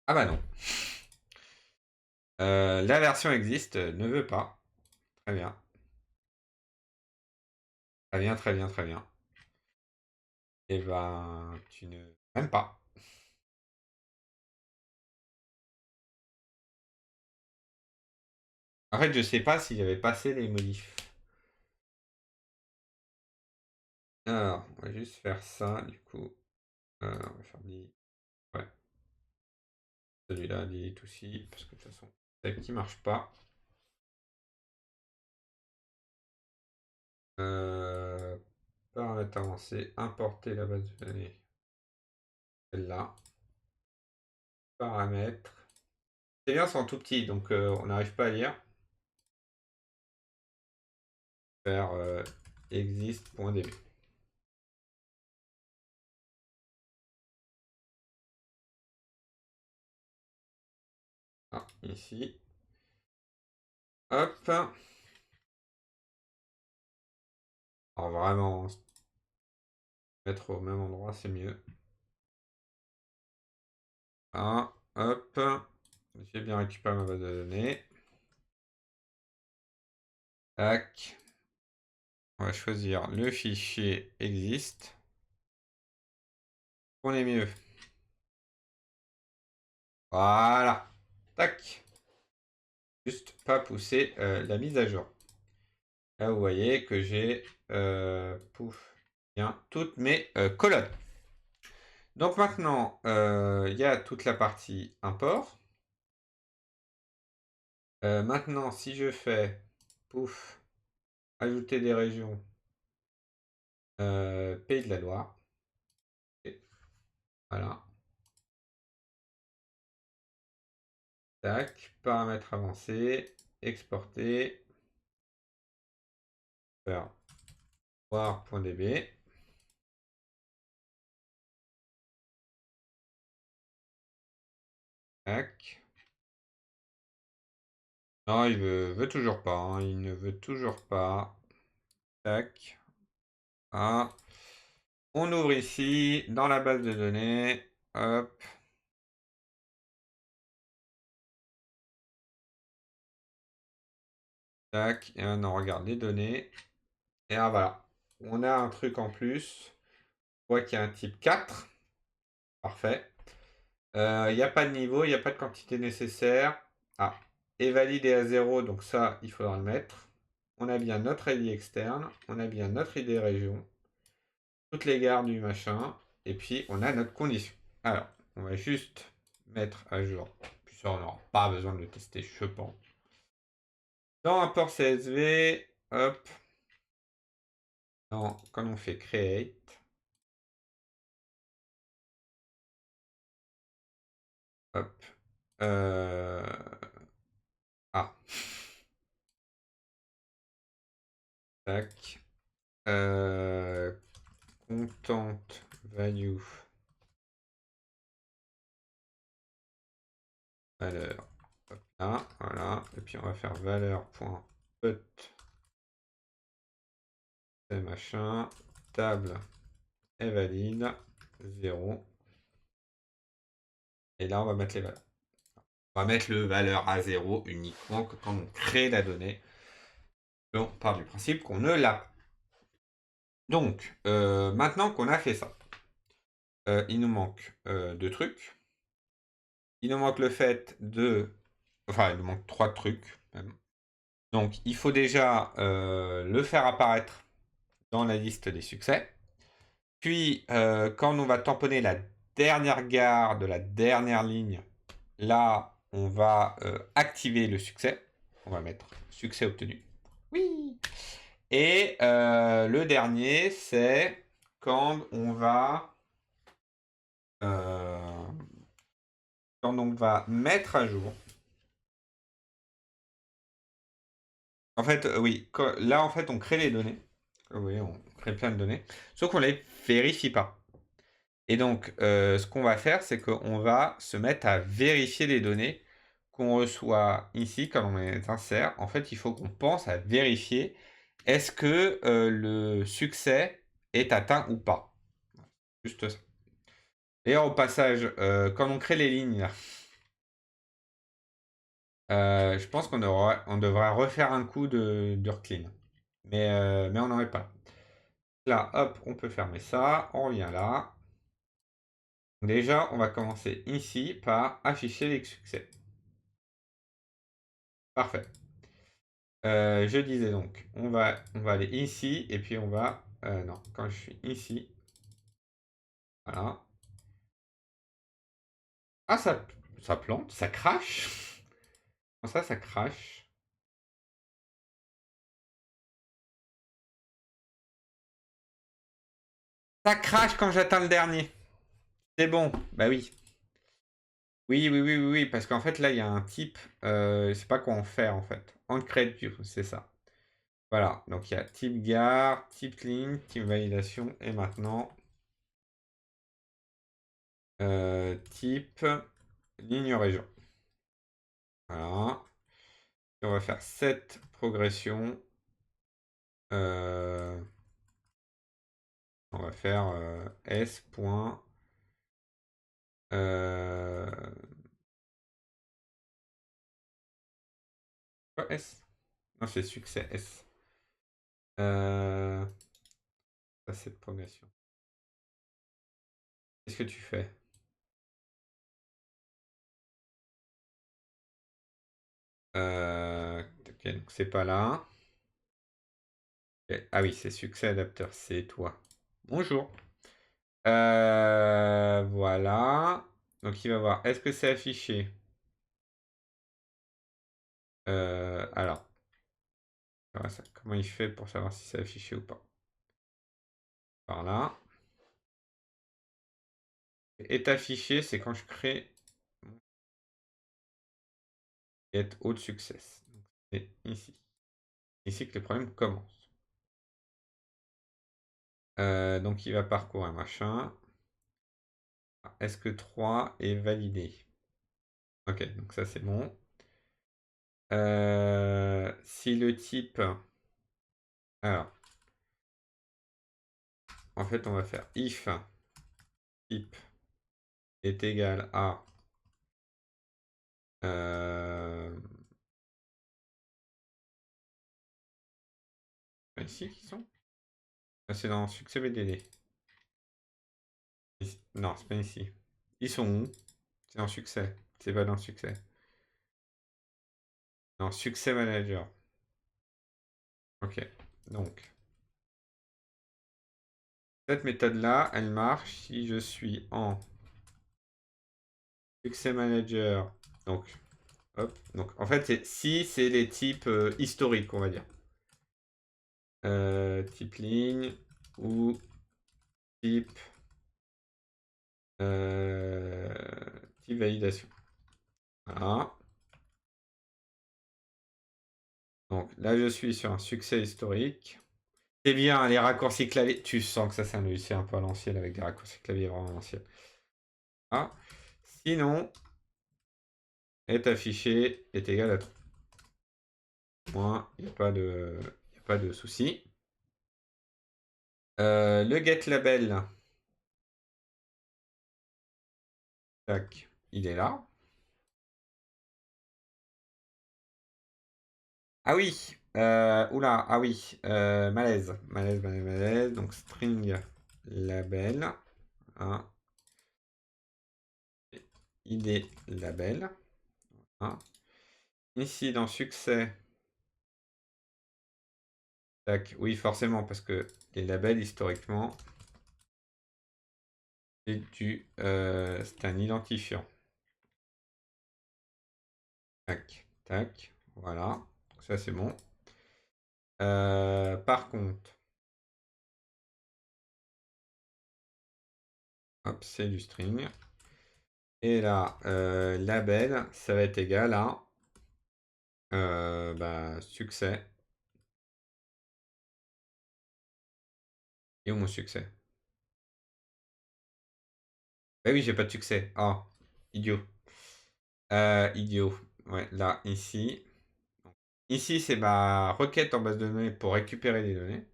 Ah bah non. La version existe, ne veut pas. Très bien. Très bien, très bien, très bien. Et ben, tu ne même pas. En fait, je sais pas si j'avais passé les modifs. Alors, on va juste faire ça, du coup. On va faire delete. Ouais, celui-là, delete aussi, parce que de toute façon, c'est qui marche pas. Paramètres avancés, importer la base de données. Celle-là. Paramètres. C'est bien, c'est en tout petit, donc on n'arrive pas à lire. Faire exist.db. Ah, ici. Hop. Alors vraiment, mettre au même endroit, c'est mieux. Ah, hop. J'ai bien récupéré ma base de données. Tac. On va choisir le fichier exist. On est mieux. Voilà. Tac. Juste pas pousser la mise à jour. Là, vous voyez que j'ai pouf, bien toutes mes colonnes. Donc maintenant, il y a toute la partie import. Maintenant, si je fais pouf, ajouter des régions, Pays de la Loire. Et voilà. Tac, paramètres avancés, exporter, faire voir.db. Tac. Non, il veut toujours pas, hein, il ne veut toujours pas. Tac. Ah. On ouvre ici, dans la base de données. Hop. Tac. Et on regarde les données. Et ah, voilà. On a un truc en plus. On voit qu'il y a un type 4. Parfait. Il n'y a pas de niveau, il n'y a pas de quantité nécessaire. Ah, est validé à 0, donc ça, il faudra le mettre. On a bien notre ID externe, on a bien notre ID région, toutes les gares du machin, et puis on a notre condition. Alors, on va juste mettre à jour. Puis ça, on n'aura pas besoin de le tester, je pense. Dans import CSV, hop. Quand on fait create, hop. Ah. Tac. Content value. Valeur. Hop là, voilà. Et puis on va faire valeur.put. C'est machin. Table est valide. 0. Et là, on va mettre les valeurs. On va mettre le valeur à 0 uniquement que quand on crée la donnée. On part du principe qu'on ne l'a pas. Donc, maintenant qu'on a fait ça, il nous manque deux trucs. Il nous manque le fait de... Enfin, il nous manque trois trucs, même. Donc, il faut déjà le faire apparaître dans la liste des succès. Puis, quand on va tamponner la dernière gare de la dernière ligne, là, on va activer le succès. On va mettre succès obtenu. Oui. Et le dernier, c'est quand on va mettre à jour. En fait, oui, là, en fait, on crée les données. Oui, on crée plein de données. Sauf qu'on les vérifie pas. Et donc, ce qu'on va faire, c'est qu'on va se mettre à vérifier les données qu'on reçoit ici quand on les insère. En fait, il faut qu'on pense à vérifier est-ce que le succès est atteint ou pas. Juste ça. D'ailleurs, au passage, quand on crée les lignes, là, Je pense on devrait refaire un coup de reclean. Mais on n'en est pas. Là, hop, on peut fermer ça. On revient là. Déjà, on va commencer ici par afficher les succès. Parfait. Je disais donc, on va aller ici et puis on va... non, quand je suis ici, voilà. Ah, ça plante, ça crache. Comment ça crache? Ça crache quand j'atteins le dernier. C'est bon, bah oui. Oui, oui, oui, oui, oui, parce qu'en fait, là, il y a un type, je sais pas quoi en faire, en fait. Ancred, c'est ça. Voilà, donc il y a type gare, type ligne, type validation, et maintenant, type ligne région. Voilà. Et on va faire cette progression. On va faire S point. Quoi, S? Non, c'est succès S. Ça, cette progression. Qu'est-ce que tu fais? Ok, donc c'est pas là. Ah oui, c'est succès adapteur, c'est toi. Bonjour. Voilà. Donc il va voir. Est-ce que c'est affiché? Alors, comment il fait pour savoir si c'est affiché ou pas? Par là. Est affiché, c'est quand je crée get all success. C'est ici. Ici que les problèmes commencent. Donc il va parcourir un machin. Est-ce que 3 est validé? Ok, donc ça c'est bon. Si le type... Alors, en fait on va faire if type est égal à... Ici qu'ils sont? Ah, c'est dans succès BDD. Non, c'est pas ici. Ils sont où? C'est dans succès. C'est pas dans succès. Dans succès manager. Ok. Donc, cette méthode-là, elle marche si je suis en succès manager. Donc, hop. Donc, en fait, si c'est les types historiques, on va dire. Type ligne ou type, euh, type validation. Voilà. Donc là, je suis sur un succès historique. C'est bien, les raccourcis clavier. Tu sens que ça, c'est un logiciel un peu à l'ancienne avec des raccourcis clavier vraiment à l'ancienne. Ah. Sinon, est affiché est égal à 3. Moins, il n'y a pas de souci. Le get label, tac, il est là. Ah oui, oula, ah oui, malaise, malaise, malaise, malaise. Donc string label, hein, id label, hein. Ici dans succès, tac, oui forcément parce que les labels historiquement, c'est un identifiant. Tac, tac, voilà, ça c'est bon. Par contre, hop, c'est du string. Et là, label, ça va être égal à succès. Et où mon succès? Bah oui, j'ai pas de succès. Ah, idiot. Idiot. Ouais, là, ici. Ici, c'est ma requête en base de données pour récupérer les données.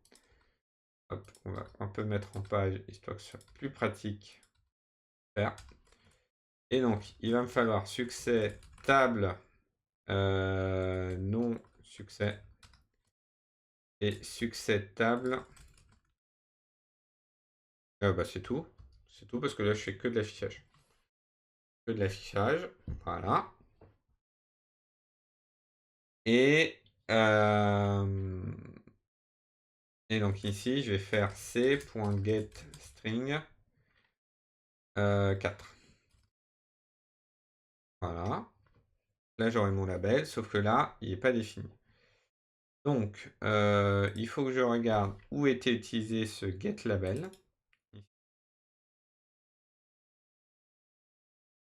Hop, on va un peu mettre en page, histoire que ce soit plus pratique. Faire. Et donc, il va me falloir succès table Non succès et succès table. Bah, c'est tout. C'est tout parce que là, je fais que de l'affichage. Que de l'affichage. Voilà. Et, et donc ici, je vais faire c.getString 4. Voilà. Là, j'aurai mon label, sauf que là, il n'est pas défini. Donc, il faut que je regarde où était utilisé ce getLabel.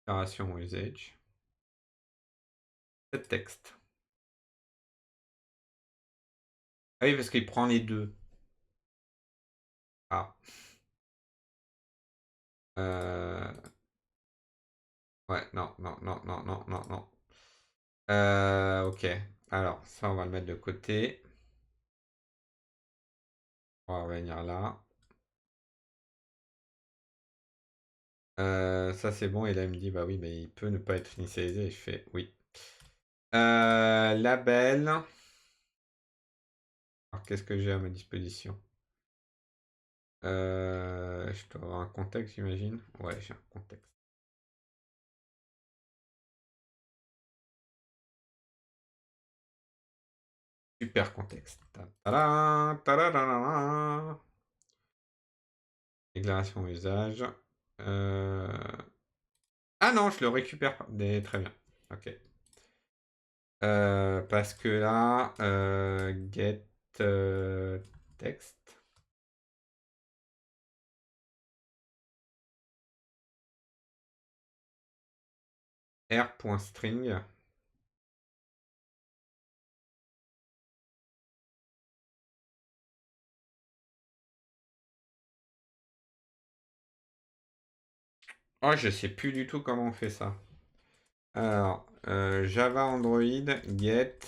Déclaration usage. Set texte. Ah oui, parce qu'il prend les deux. Ah. Ouais, non, non, non, non, non, non, non. Ok. Alors, ça, on va le mettre de côté. On va revenir là. Ça, c'est bon. Et là, il me dit, bah oui, mais il peut ne pas être initialisé. Et je fais oui. Label. Alors, qu'est-ce que j'ai à ma disposition? Je dois avoir un contexte, j'imagine. Ouais, j'ai un contexte. Super contexte. Ta-da, ta-da-da-da-da. Déclaration usage. Ah non, je le récupère pas. Très bien. Ok. Parce que là, get text. R.string. Oh, je sais plus du tout comment on fait ça. Alors, Java Android get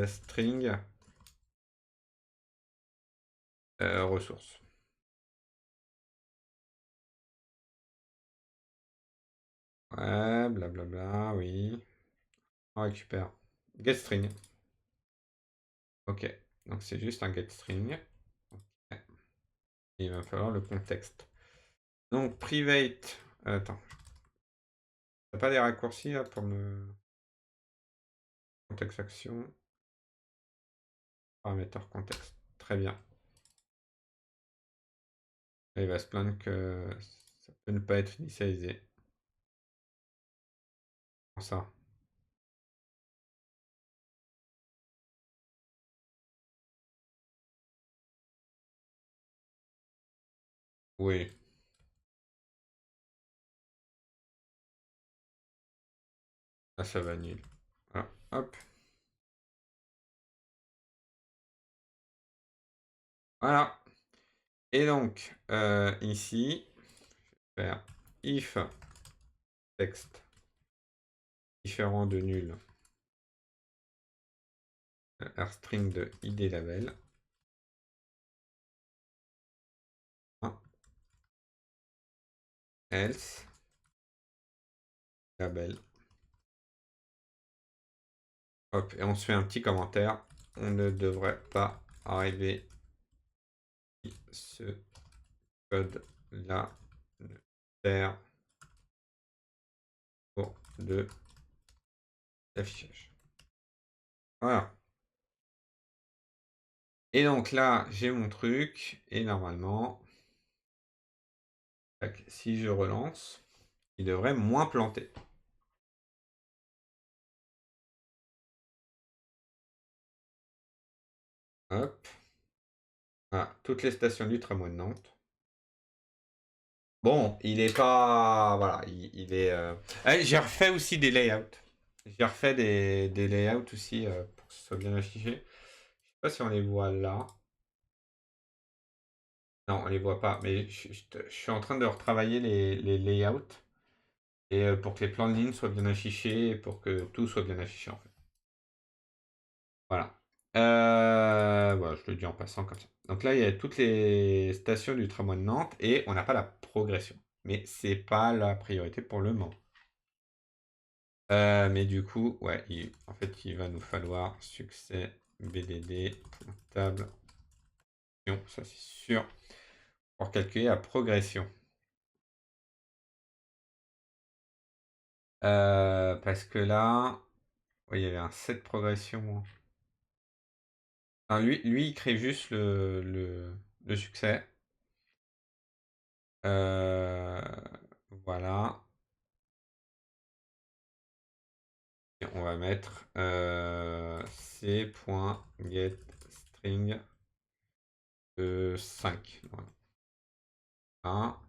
string ressources. Ouais, blablabla, oui. On récupère. Get string. Ok. Donc c'est juste un get string. Ok. Il va falloir le contexte. Donc private. Attends. T'as pas des raccourcis là pour me. Contexte action. Paramètre contexte. Très bien. Et il va se plaindre que ça peut ne pas être initialisé. Comment ça? Oui. Là, ça va nul. Voilà. Hop. Voilà. Et donc, ici, je vais faire if texte différent de nul rstring de id label. Else label. Hop, et on se fait un petit commentaire. On ne devrait pas arriver si ce code-là ne sert pour de l'affichage. Voilà. Et donc là, j'ai mon truc, et normalement, tac, si je relance, il devrait moins planter. Hop. Voilà, toutes les stations du tramway de Nantes. Bon, il est pas. Voilà, il est. J'ai refait aussi des layouts. J'ai refait des layouts aussi pour que ce soit bien affiché. Je sais pas si on les voit là. Non, on les voit pas. Mais je suis en train de retravailler les layouts. Et pour que les plans de ligne soient bien affichés et pour que tout soit bien affiché en fait. Voilà. Voilà, je le dis en passant comme ça. Donc là, il y a toutes les stations du tramway de Nantes et on n'a pas la progression. Mais c'est pas la priorité pour le moment. Mais du coup, ouais, en fait, il va nous falloir succès BDD table. Ça, c'est sûr. Pour calculer la progression. Parce que là, ouais, il y avait un set progression. Enfin, lui, il crée juste le succès. Voilà. Et on va mettre c.getString de 5. Voilà.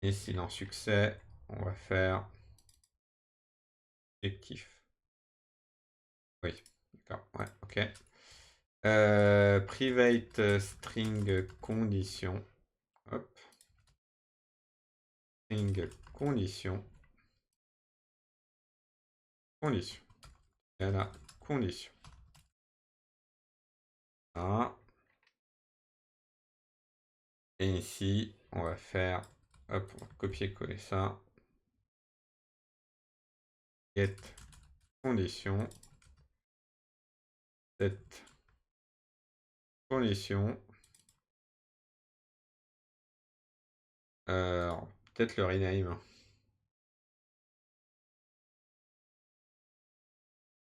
Et s'il est en succès, on va faire objectif. Oui, d'accord, ouais, ok. Private string condition. Hop. String condition. Condition. Et la condition. Voilà. Et ici, on va faire, hop, on va copier-coller ça. Get condition. Set condition. Peut-être le rename.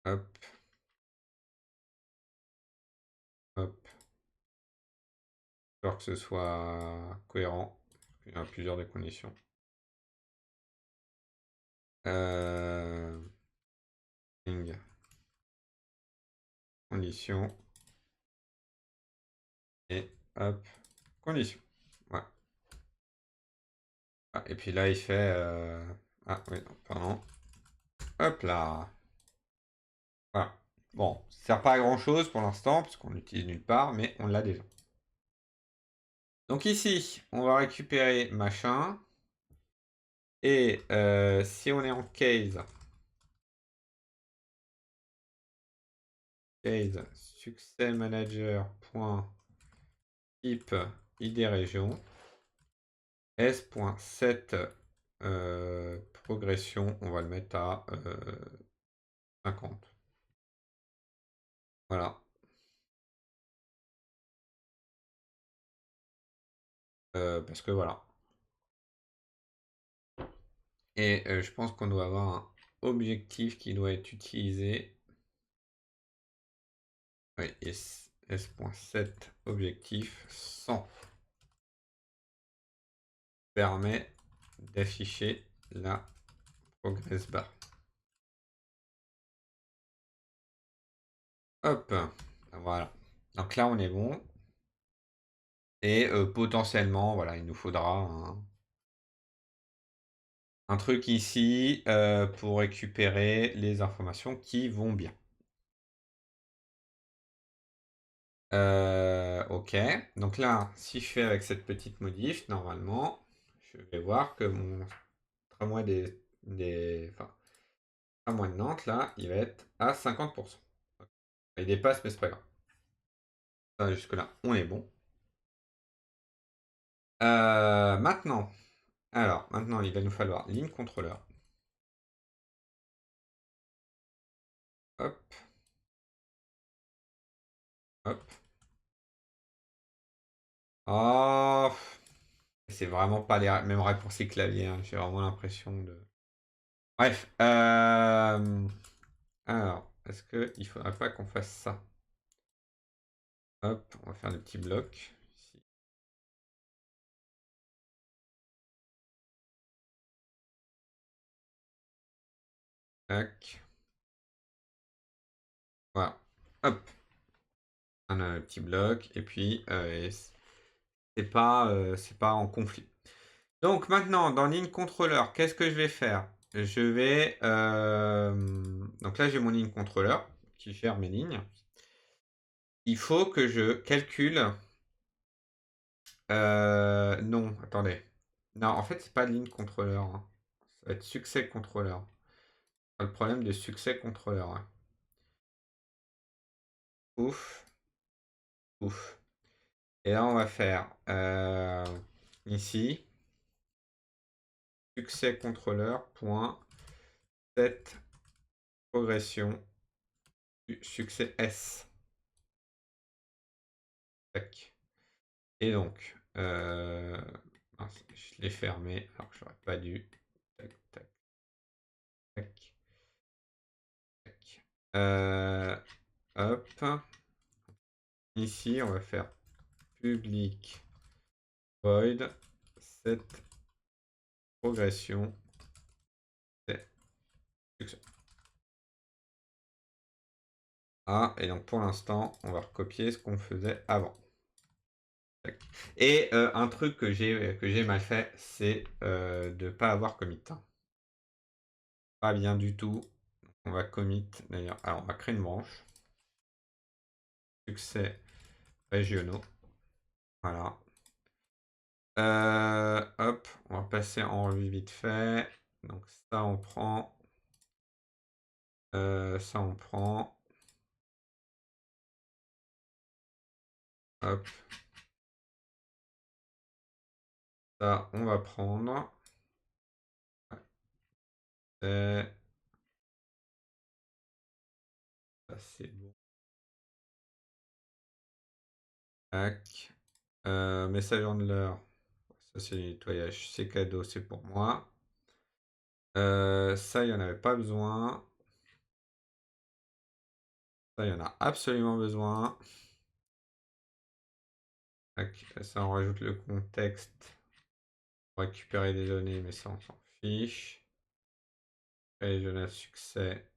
Hop. Hop. Pour que ce soit cohérent. Il y a plusieurs des conditions. String condition. Et hop. Condition. Ouais. Ah, et puis là, il fait... Ah oui, non, pardon. Hop là. Voilà. Bon, ça sert pas à grand chose pour l'instant, puisqu'on l'utilise nulle part, mais on l'a déjà. Donc ici, on va récupérer machin. Et si on est en case succès manager point type id région s.set progression, on va le mettre à 50. Voilà. Parce que voilà. Et je pense qu'on doit avoir un objectif qui doit être utilisé. Oui, s.set objectif 100 permet d'afficher la progress bar. Hop, voilà. Donc là, on est bon. Et potentiellement, voilà, il nous faudra un truc ici pour récupérer les informations qui vont bien. Ok, donc là, si je fais avec cette petite modif, normalement, je vais voir que mon tramway enfin, tramway de Nantes, là, il va être à 50%. Il dépasse, mais c'est pas grave. Ça, jusque-là, on est bon. Maintenant, maintenant, il va nous falloir ligne contrôleur. Hop. Hop. Oh, c'est vraiment pas les mêmes raccourcis clavier, hein. J'ai vraiment l'impression de... Bref. Alors, est-ce qu'il faudrait pas qu'on fasse ça? Hop, on va faire des petits blocs. Ici. Tac. Voilà. Hop. Un petit bloc. Et puis, c'est pas en conflit. Donc maintenant, dans ligne contrôleur, qu'est-ce que je vais faire? Je vais... Donc là, j'ai mon ligne contrôleur qui gère mes lignes. Il faut que je calcule... Non, attendez. Non, en fait, c'est pas ligne contrôleur, hein. Ça va être succès contrôleur. Le problème de succès contrôleur, hein. Ouf. Ouf. Et là, on va faire ici succès contrôleur point set progression du succès S. Tac. Et donc, mince, je l'ai fermé alors que j'aurais pas dû. Tac, tac, tac, tac. Hop. Ici, on va faire public void cette progression c'est succès. Ah, et donc pour l'instant, on va recopier ce qu'on faisait avant. Tac. Et un truc que j'ai mal fait, c'est de ne pas avoir commit. Pas bien du tout. On va commit d'ailleurs. Alors, on va créer une branche. Succès régionaux. Voilà. Hop, on va passer en revue vite fait. Donc ça, on prend. Ça, on prend. Hop. Ça, on va prendre. Ouais. Ça, c'est bon. Tac. Message handler. Ça, c'est du nettoyage. C'est cadeau, c'est pour moi. Ça, il n'y en avait pas besoin. Ça, il y en a absolument besoin. Tac. Ça, on rajoute le contexte. Pour récupérer des données, mais ça, on s'en fiche. Et je note succès.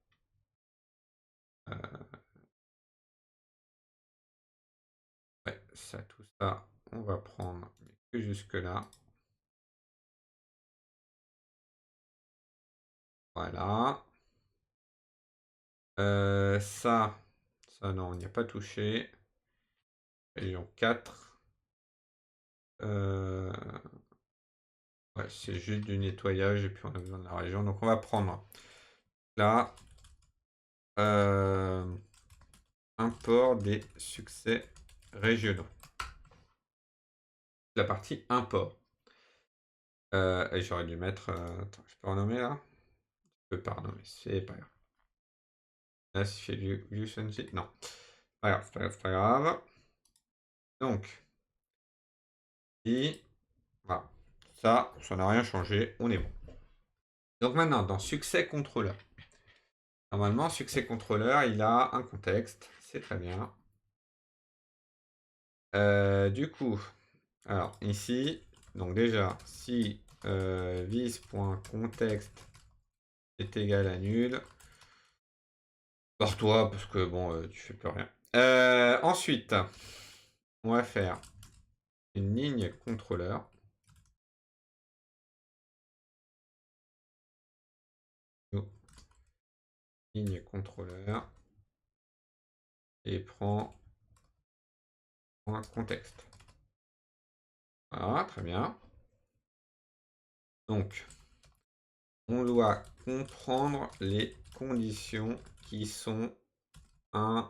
Ouais, ça, tout ça, on va prendre mais que jusque-là. Voilà. Ça, non, on n'y a pas touché. Région 4. Ouais, c'est juste du nettoyage et puis on a besoin de la région. Donc on va prendre là import des succès régionaux. La partie import. Et j'aurais dû mettre. Attends, je peux renommer là? Je peux pas renommer, c'est pas grave. Là, si je fais du non. Pas grave, c'est pas grave, c'est pas grave. Donc, et voilà. Ça n'a rien changé, on est bon. Donc maintenant, dans succès contrôleur. Normalement, succès contrôleur, il a un contexte, c'est très bien. Du coup, alors ici, donc déjà, si vis.contexte est égal à nul, barre-toi parce que bon, tu fais plus rien. Ensuite, on va faire une ligne contrôleur. Ligne contrôleur et prend un contexte. Voilà, très bien. Donc, on doit comprendre les conditions qui sont un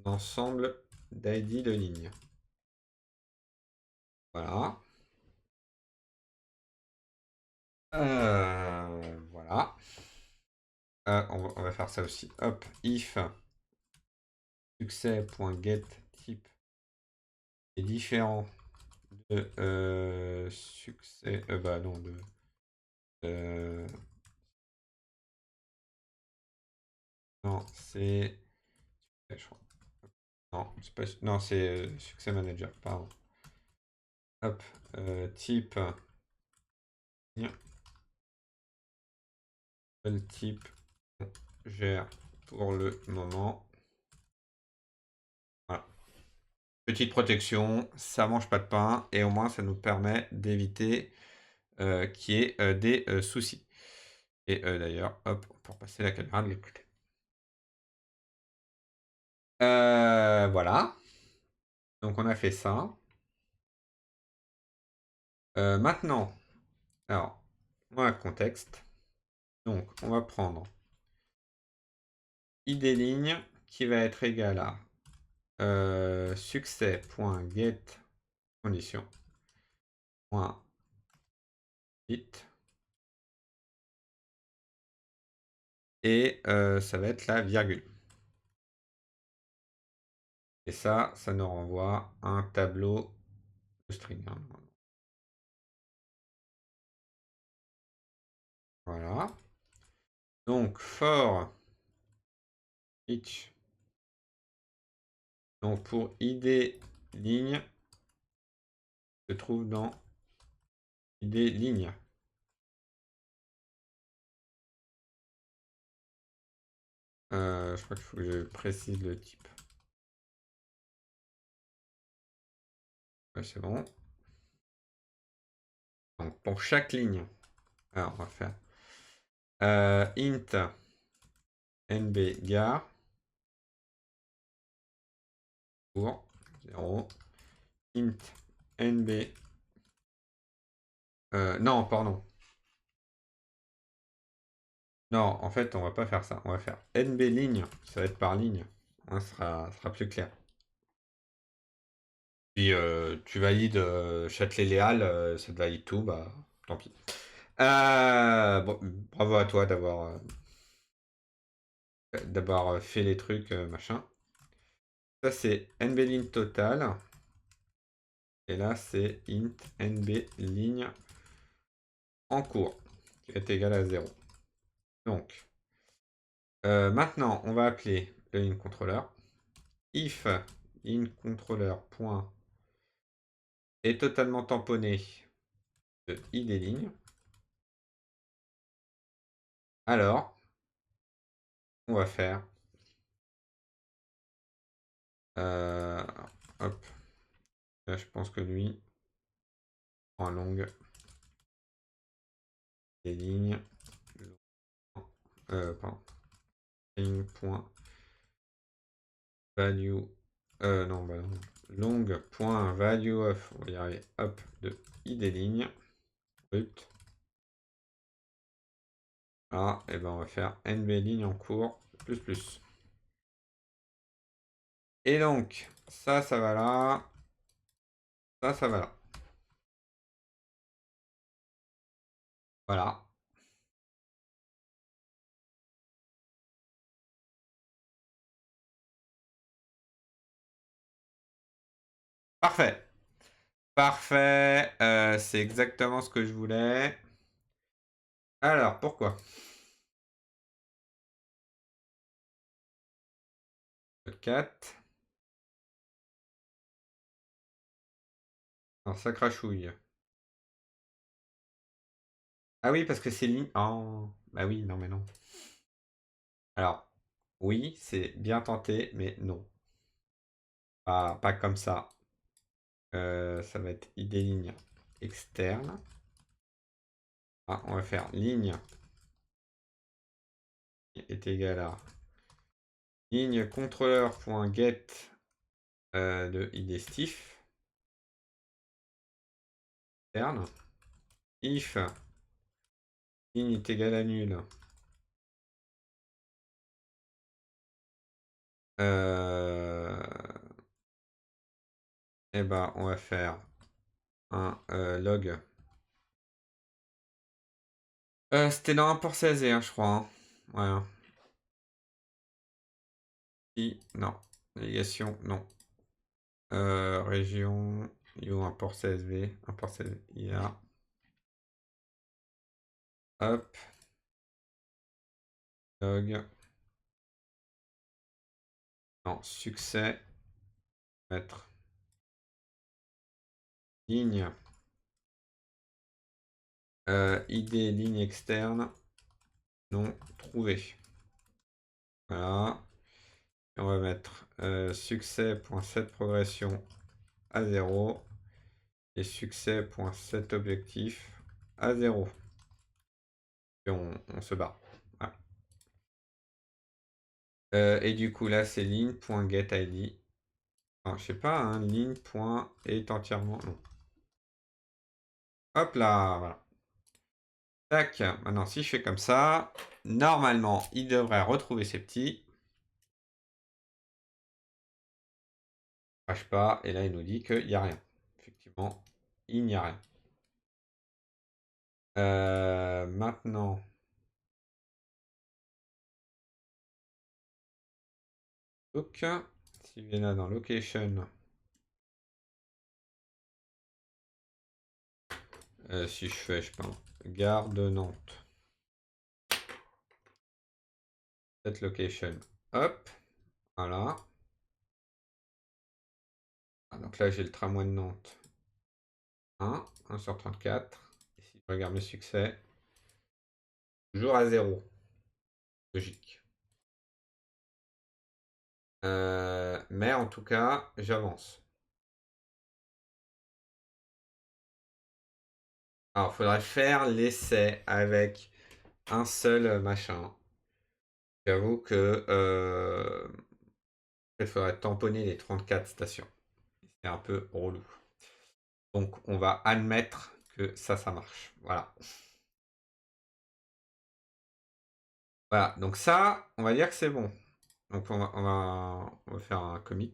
ensemble d'ID de ligne. Voilà. Voilà. On va faire ça aussi. Hop, if succès.get type est différent de succès. Bah non, non, c'est. Non, c'est pas. Non, c'est succès manager, pardon. Hop, type. Quel type on gère pour le moment. Voilà. Petite protection, ça mange pas de pain et au moins ça nous permet d'éviter qu'il y ait des soucis. Et d'ailleurs, hop, pour passer la caméra de l'autre côté. Voilà. Donc on a fait ça. Maintenant, alors, on a le contexte. Donc on va prendre id ligne qui va être égal à succès.get condition. Point et ça va être la virgule. Et ça nous renvoie un tableau de string, hein. Voilà. Donc for each. Donc pour id ligne se trouve dans id ligne. Je crois qu'il faut que je précise le type. Ouais, c'est bon. Donc pour chaque ligne, alors on va faire int nbgar pour 0, int nb non, pardon. Non, en fait, on va pas faire ça. On va faire nb ligne, ça va être par ligne. Hein, ça sera plus clair. Puis tu valides Châtelet-Léal, ça te valide tout, bah tant pis. Bon, bravo à toi d'avoir fait les trucs, machin. Ça c'est nb ligne total. Et là c'est int nb ligne en cours, qui est égal à 0. Donc, maintenant, on va appeler le line controller. If line controller point est totalement tamponné de id ligne, alors on va faire hop, là je pense que lui en longue des lignes pardon, ligne point value non bah non, long point value of, on va y arriver, hop, de id ligne brut. Ah, et ben on va faire nb ligne en cours plus. Et donc, ça va là. Ça va là. Voilà. Parfait. Parfait. C'est exactement ce que je voulais. Alors, pourquoi? 4. Alors, ça crachouille. Ah oui, parce que c'est ligne. Oh. Bah oui, non, mais non. Alors, oui, c'est bien tenté, mais non. Pas comme ça. Ça va être id ligne externe. Ah, on va faire ligne est égal à ligne contrôleur.get de id_stif externe. If ligne est égal à nul. Et ben on va faire un log. C'était dans un port CSV, hein, je crois. Hein. Ouais. Hein. Si, non. Navigation, non. Région, un port CSV, IA. Hop. Log. Non, succès. Mettre. Ligne. ID ligne externe. Non trouvé. Voilà. Et on va mettre succès.setProgression à 0 et succès.setObjectif à 0. Et on se barre. Voilà. Et du coup là c'est line.getID. Enfin, je sais pas, hein, line. Est entièrement. Non. Hop là, voilà. Tac. Maintenant si je fais comme ça, normalement il devrait retrouver ses petits. Crache pas, et là il nous dit qu'il n'y a rien. Effectivement, il n'y a rien. Maintenant, Donc, si je vais là dans location, si je fais, je sais pas, gare de Nantes, cette location, hop, voilà. Ah, donc là, j'ai le tramway de Nantes. 1 sur 34. Et si je regarde mes succès, toujours à 0. Logique. Mais en tout cas, j'avance. Alors, il faudrait faire l'essai avec un seul machin. J'avoue que il faudrait tamponner les 34 stations. C'est un peu relou. Donc, on va admettre que ça marche. Voilà. Voilà. Donc ça, on va dire que c'est bon. Donc, on va faire un commit.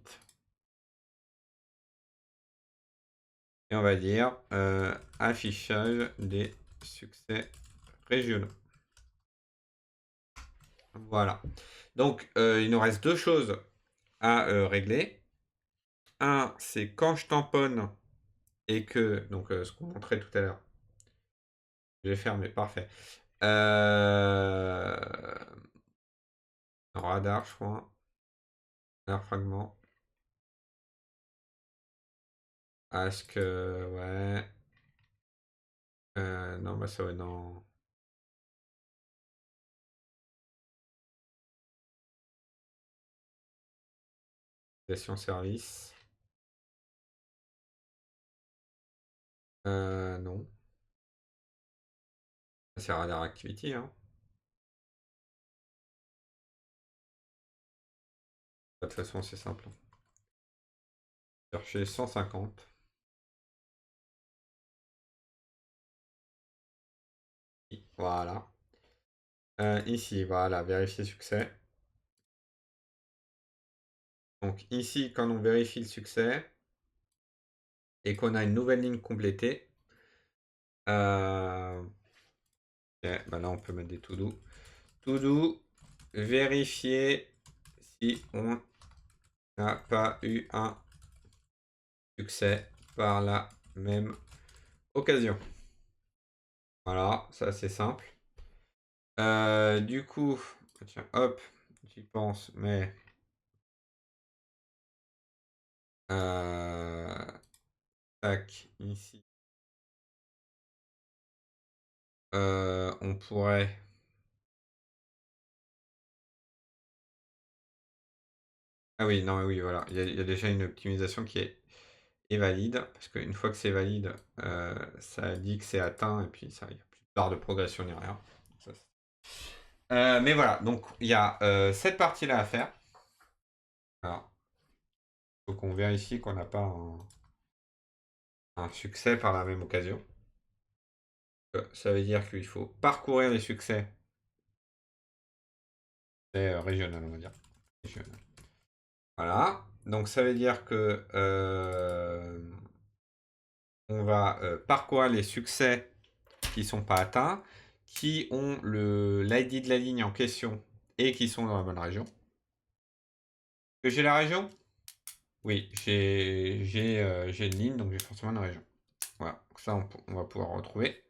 Et on va dire affichage des succès régionaux. Voilà. Donc, il nous reste deux choses à régler. Un, c'est quand je tamponne et que, donc ce qu'on montrait tout à l'heure, j'ai fermé, parfait. Radar, je crois. Radar fragment. Est-ce que, ouais. Non, bah ça, ouais, non. Station service. Non. C'est radar activity, hein. De toute façon, c'est simple. Chercher 150. Voilà. Ici, voilà, vérifier succès. Donc ici, quand on vérifie le succès et qu'on a une nouvelle ligne complétée, bah là on peut mettre des to do. To do, vérifier si on n'a pas eu un succès par la même occasion. Voilà, ça c'est simple. Du coup, tiens, hop, j'y pense, mais tac, ici. On pourrait. Ah oui, non, mais oui, voilà. Il y a déjà une optimisation qui est valide, parce qu'une fois que c'est valide, ça dit que c'est atteint, et puis ça, il n'y a plus de barre de progression ni rien. Mais voilà, donc il y a cette partie-là à faire. Alors, il faut qu'on vérifie qu'on n'a pas un succès par la même occasion. Ça veut dire qu'il faut parcourir les succès. C'est régional, on va dire. Régional. Voilà. Donc ça veut dire que on va parcourir les succès qui ne sont pas atteints, qui ont l'ID de la ligne en question et qui sont dans la bonne région. Que j'ai la région? Oui, j'ai une ligne, donc j'ai forcément une région. Voilà, donc ça on va pouvoir retrouver.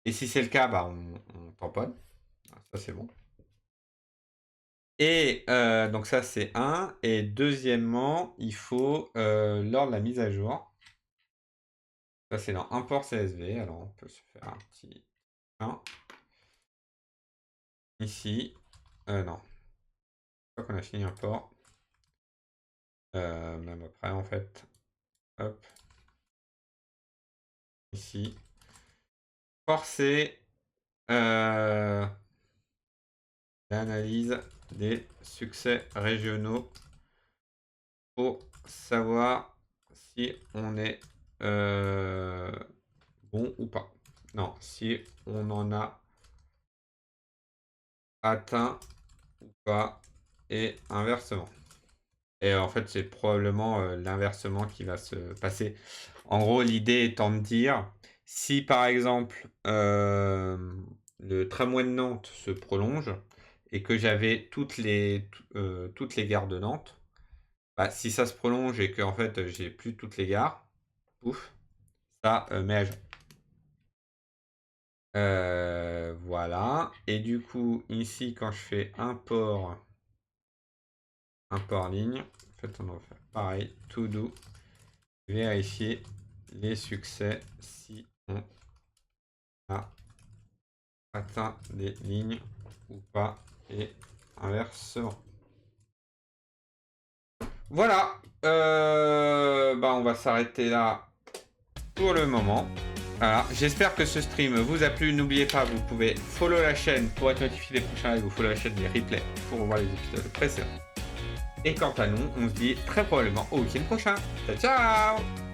Et si c'est le cas, bah, on tamponne. Ça c'est bon. Et donc ça c'est un. Et deuxièmement, il faut lors de la mise à jour. Ça c'est dans import CSV. Alors on peut se faire un petit 1. Ici. Non. Je crois qu'on a fini import. Même après en fait. Hop. Ici. Forcer l'analyse des succès régionaux pour savoir si on est bon ou pas. Non, si on en a atteint ou pas, et inversement. Et en fait, c'est probablement l'inversement qui va se passer. En gros, l'idée étant de dire, si par exemple le tramway de Nantes se prolonge et que j'avais toutes les gares de Nantes, bah, si ça se prolonge et qu'en fait, j'ai plus toutes les gares, pouf, ça, met à jour. Voilà et du coup, ici, quand je fais import ligne, en fait, on va faire pareil, to do, vérifier les succès si on a atteint des lignes ou pas et inversement. Voilà, bah, on va s'arrêter là pour le moment. Voilà, j'espère que ce stream vous a plu. N'oubliez pas, vous pouvez follow la chaîne pour être notifié des prochains lives ou follow la chaîne des replays pour revoir les épisodes précédents. Et quant à nous, on se dit très probablement au week-end prochain. Ciao, ciao!